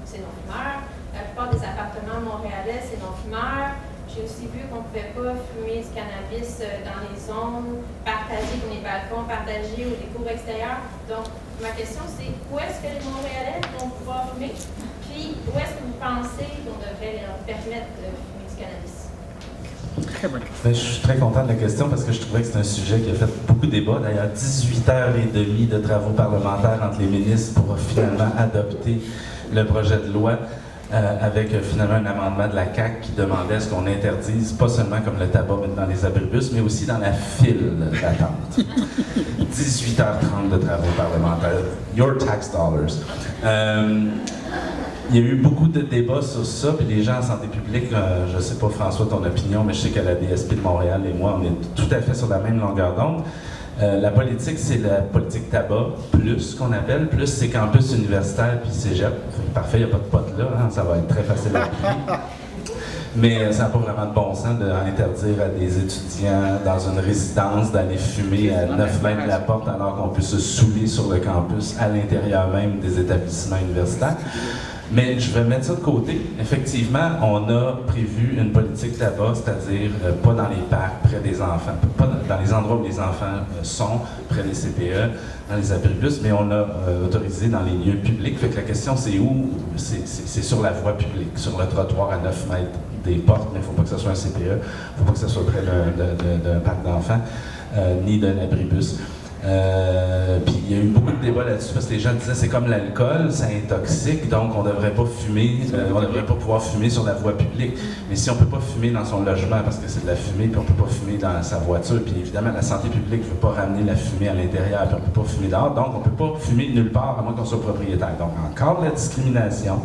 c'est non-fumeur. La plupart des appartements montréalais, c'est non-fumeur. J'ai aussi vu qu'on ne pouvait pas fumer du cannabis dans les zones partagées, comme les balcons partagés ou les cours extérieurs. Donc, ma question, c'est où est-ce que les Montréalais vont pouvoir fumer? Puis, où est-ce que vous pensez qu'on devrait leur permettre de fumer du cannabis? Je suis très content de la question parce que je trouvais que c'est un sujet qui a fait beaucoup de débat. D'ailleurs, 18h30 de travaux parlementaires entre les ministres pour finalement adopter le projet de loi. Avec finalement un amendement de la CAQ qui demandait ce qu'on interdise, pas seulement comme le tabac dans les abribus, mais aussi dans la file d'attente. 18h30 de travaux parlementaires. Your tax dollars. Il y a eu beaucoup de débats sur ça, puis les gens en santé publique, je ne sais pas François ton opinion, mais je sais qu'à la DSP de Montréal et moi, on est tout à fait sur la même longueur d'onde. La politique, c'est la politique tabac, plus qu'on appelle, plus c'est campus universitaire puis cégep. Parfait, il n'y a pas de potes là, hein, ça va être très facile à appliquer. Mais ça n'a pas vraiment de bon sens d'interdire à des étudiants dans une résidence d'aller fumer à 9 mètres de la porte alors qu'on peut se saouler sur le campus à l'intérieur même des établissements universitaires. Mais je vais mettre ça de côté. Effectivement, on a prévu une politique tabac, c'est-à-dire pas dans les parcs, près des enfants, pas dans les endroits où les enfants sont, près des CPE, dans les abribus, mais on a autorisé dans les lieux publics. Fait que la question, c'est où? C'est sur la voie publique, sur le trottoir à 9 mètres des portes, mais il ne faut pas que ce soit un CPE, il ne faut pas que ce soit près d'un parc d'enfants, ni d'un abribus. Puis il y a eu beaucoup de débats là-dessus parce que les gens disaient c'est comme l'alcool, ça intoxique, donc on ne devrait pas fumer, on ne devrait pas pouvoir fumer sur la voie publique. Mais si on ne peut pas fumer dans son logement parce que c'est de la fumée, puis on ne peut pas fumer dans sa voiture, puis évidemment la santé publique ne veut pas ramener la fumée à l'intérieur, puis on ne peut pas fumer dehors, donc on ne peut pas fumer nulle part à moins qu'on soit propriétaire. Donc encore de la discrimination,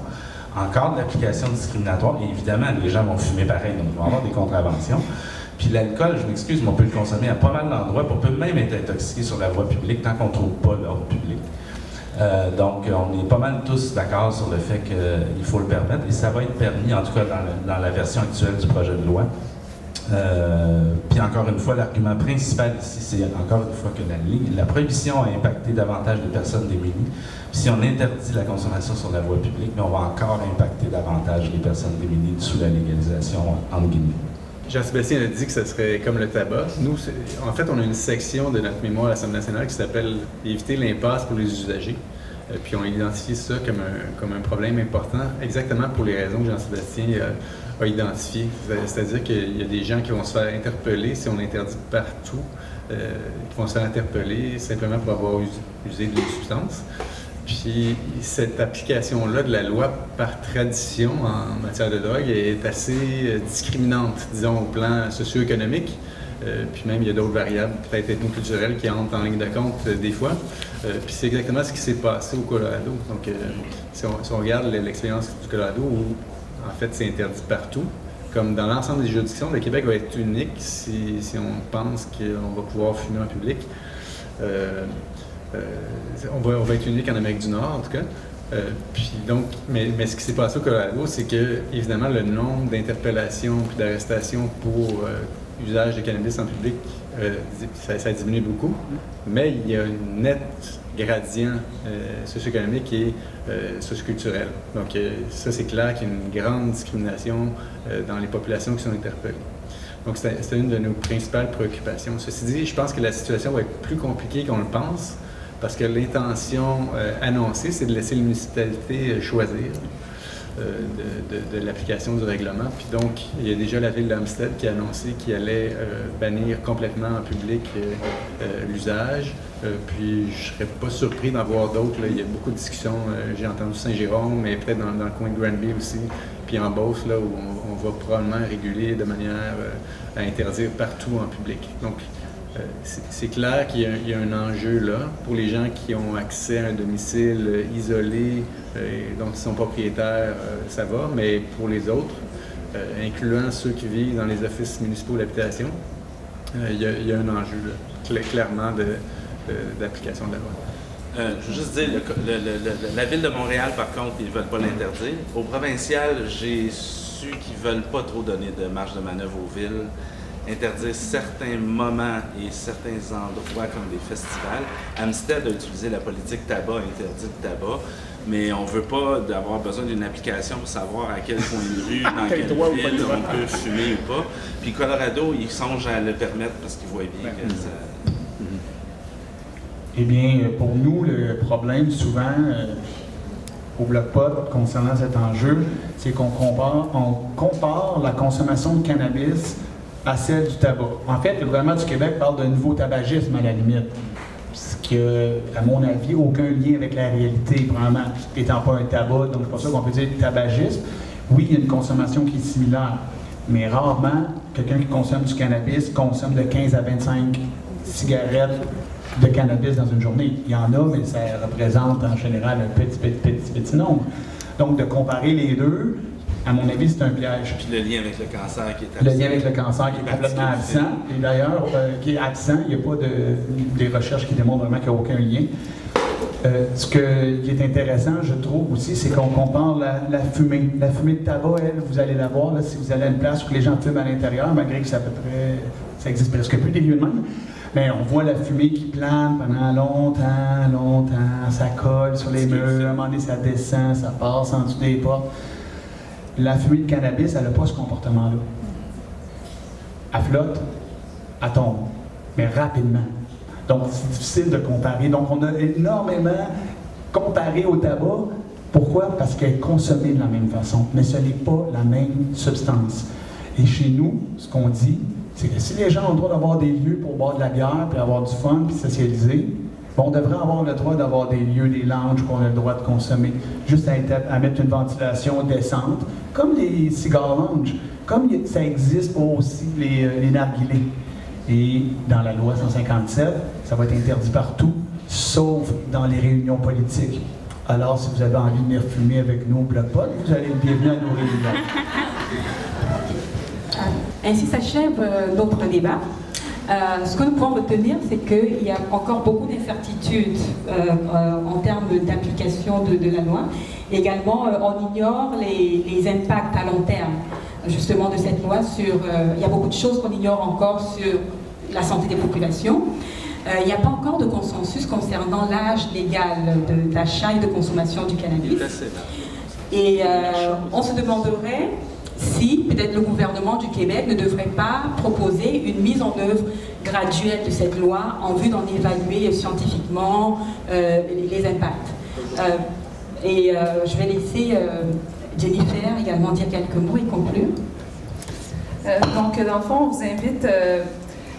encore de l'application discriminatoire, et évidemment les gens vont fumer pareil, donc il va y avoir des contraventions. Puis l'alcool, je m'excuse, mais on peut le consommer à pas mal d'endroits, puis on peut même être intoxiqué sur la voie publique tant qu'on ne trouve pas l'ordre public. Donc, on est pas mal tous d'accord sur le fait qu'il faut le permettre, et ça va être permis, en tout cas dans la version actuelle du projet de loi. Puis encore une fois, l'argument principal ici, c'est encore une fois que la prohibition a impacté davantage les personnes démunies. Puis si on interdit la consommation sur la voie publique, mais on va encore impacter davantage les personnes démunies sous la légalisation, entre guillemets. Jean-Sébastien a dit que ce serait comme le tabac. Nous, en fait, on a une section de notre mémoire à l'Assemblée nationale qui s'appelle « Éviter l'impasse pour les usagers ». Puis on identifie ça comme un problème important, exactement pour les raisons que Jean-Sébastien a identifiées. C'est-à-dire qu'il y a des gens qui vont se faire interpeller si on interdit partout, qui vont se faire interpeller simplement pour avoir usé de la substance. Puis cette application-là de la loi par tradition en matière de drogue est assez discriminante, disons, au plan socio-économique. Puis même, il y a d'autres variables, peut-être ethnoculturelles, qui entrent en ligne de compte des fois. Puis c'est exactement ce qui s'est passé au Colorado. Donc, si on regarde l'expérience du Colorado, où en fait, c'est interdit partout. Comme dans l'ensemble des juridictions, le Québec va être unique si on pense qu'on va pouvoir fumer en public. On va être unique en Amérique du Nord, en tout cas. Puis donc, mais ce qui s'est passé au Colorado, c'est que, évidemment, le nombre d'interpellations et d'arrestations pour usage de cannabis en public, ça a diminué beaucoup, mais il y a un net gradient socio-économique et socio-culturel. Donc ça, c'est clair qu'il y a une grande discrimination dans les populations qui sont interpellées. Donc c'est une de nos principales préoccupations. Ceci dit, je pense que la situation va être plus compliquée qu'on le pense, parce que l'intention annoncée, c'est de laisser les municipalités choisir de l'application du règlement. Puis donc, il y a déjà la ville d'Amstead qui a annoncé qu'il allait bannir complètement en public l'usage. Puis je ne serais pas surpris d'en voir d'autres. Il y a beaucoup de discussions. J'ai entendu Saint-Jérôme, mais peut-être dans le coin de Granby aussi. Puis en Beauce, là, où on va probablement réguler de manière à interdire partout en public. Donc, c'est clair qu'il y a un enjeu là pour les gens qui ont accès à un domicile isolé dont ils sont propriétaires, ça va, mais pour les autres, incluant ceux qui vivent dans les offices municipaux d'habitation, il y a un enjeu là, clairement d'application de la loi. Je veux juste dire, la Ville de Montréal, par contre, ils ne veulent pas l'interdire. Au provincial, j'ai su qu'ils ne veulent pas trop donner de marge de manœuvre aux villes, interdire certains moments et certains endroits comme des festivals. Amstead a utilisé la politique tabac, interdit le tabac, mais on ne veut pas avoir besoin d'une application pour savoir à quel coin de rue, dans quelle ville on peut fumer ou pas. Puis Colorado, ils songent à le permettre parce qu'ils voient bien que ça... Eh bien, pour nous, le problème souvent au Bloc-Pot concernant cet enjeu, c'est qu'on compare la consommation de cannabis à celle du tabac. En fait, le gouvernement du Québec parle de nouveau tabagisme à la limite, ce qui a, à mon avis, aucun lien avec la réalité, probablement étant pas un tabac, donc c'est pas sûr qu'on peut dire tabagisme. Oui, il y a une consommation qui est similaire, mais rarement, quelqu'un qui consomme du cannabis consomme de 15 à 25 cigarettes de cannabis dans une journée. Il y en a, mais ça représente en général un petit nombre. Donc, de comparer les deux, à mon avis, c'est un piège. Puis le lien avec le cancer qui est absent. Le lien avec le cancer qui est complètement absent. Et d'ailleurs, qui est absent, il n'y a pas des recherches qui démontrent vraiment qu'il n'y a aucun lien. Ce qui est intéressant, je trouve aussi, c'est qu'on compare la fumée. La fumée de tabac, elle, vous allez la voir, là, si vous allez à une place où les gens fument à l'intérieur, malgré que c'est à peu près, ça existe presque plus des lieux de même. Mais on voit la fumée qui plane pendant longtemps, ça colle sur les murs, à un moment donné, ça descend, ça passe en dessous des portes. La fumée de cannabis, elle n'a pas ce comportement-là. Elle flotte, elle tombe, mais rapidement. Donc, c'est difficile de comparer. Donc, on a énormément comparé au tabac. Pourquoi? Parce qu'elle est consommée de la même façon, mais ce n'est pas la même substance. Et chez nous, ce qu'on dit, c'est que si les gens ont le droit d'avoir des lieux pour boire de la bière, puis avoir du fun, puis socialiser, on devrait avoir le droit d'avoir des lieux, des lounges qu'on a le droit de consommer, juste à mettre une ventilation décente, comme les cigares lounge, comme ça existe pour aussi les narguilés. Et dans la loi 157, ça va être interdit partout, sauf dans les réunions politiques. Alors, si vous avez envie de venir fumer avec nous au Bloc-Pot, vous allez être bienvenus à nos réunions. Ainsi s'achève notre débat. Ce que nous pouvons retenir, c'est qu'il y a encore beaucoup d'incertitudes en termes d'application de la loi. Également, on ignore les impacts à long terme, justement, de cette loi sur... il y a beaucoup de choses qu'on ignore encore sur la santé des populations. Il n'y a pas encore de consensus concernant l'âge légal d'achat et de consommation du cannabis. Et on se demanderait si peut-être le gouvernement du Québec ne devrait pas proposer une mise en œuvre graduelle de cette loi en vue d'en évaluer scientifiquement les impacts. Je vais laisser Jennifer également dire quelques mots et conclure. Donc, dans le fond, on vous invite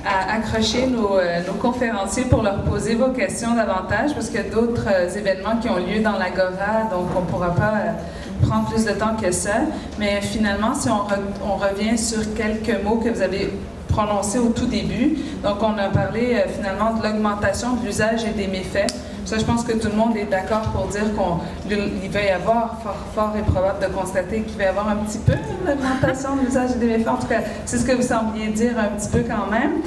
à accrocher nos conférenciers pour leur poser vos questions davantage, parce qu'il y a d'autres événements qui ont lieu dans l'Agora, donc on ne pourra pas prendre plus de temps que ça. Mais finalement, si on revient sur quelques mots que vous avez prononcés au tout début, donc on a parlé finalement de l'augmentation de l'usage et des méfaits. Ça, je pense que tout le monde est d'accord pour dire qu'il va y avoir, fort et probable de constater qu'il va y avoir un petit peu d'augmentation de l'usage des méfaits. En tout cas, c'est ce que vous sembliez dire un petit peu quand même,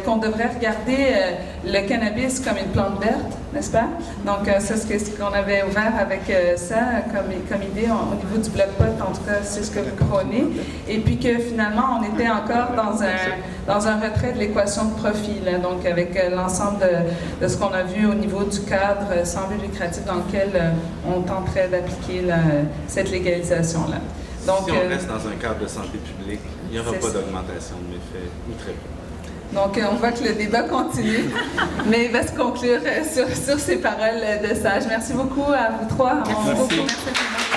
qu'on devrait regarder le cannabis comme une plante verte, n'est-ce pas? Donc, ça, c'est ce qu'on avait ouvert avec ça comme idée au niveau du bloc pot, en tout cas, c'est ce que vous prônez. Et puis que finalement, on était encore dans un retrait de l'équation de profit, là, donc avec l'ensemble de ce qu'on a vu au niveau du cadre sans but lucratif dans lequel on tenterait d'appliquer cette légalisation-là. Donc, si on reste dans un cadre de santé publique, il n'y aura pas d'augmentation de méfaits, ou très peu. Donc, on voit que le débat continue, mais il va se conclure sur ces paroles de sage. Merci beaucoup à vous trois. Merci. Merci.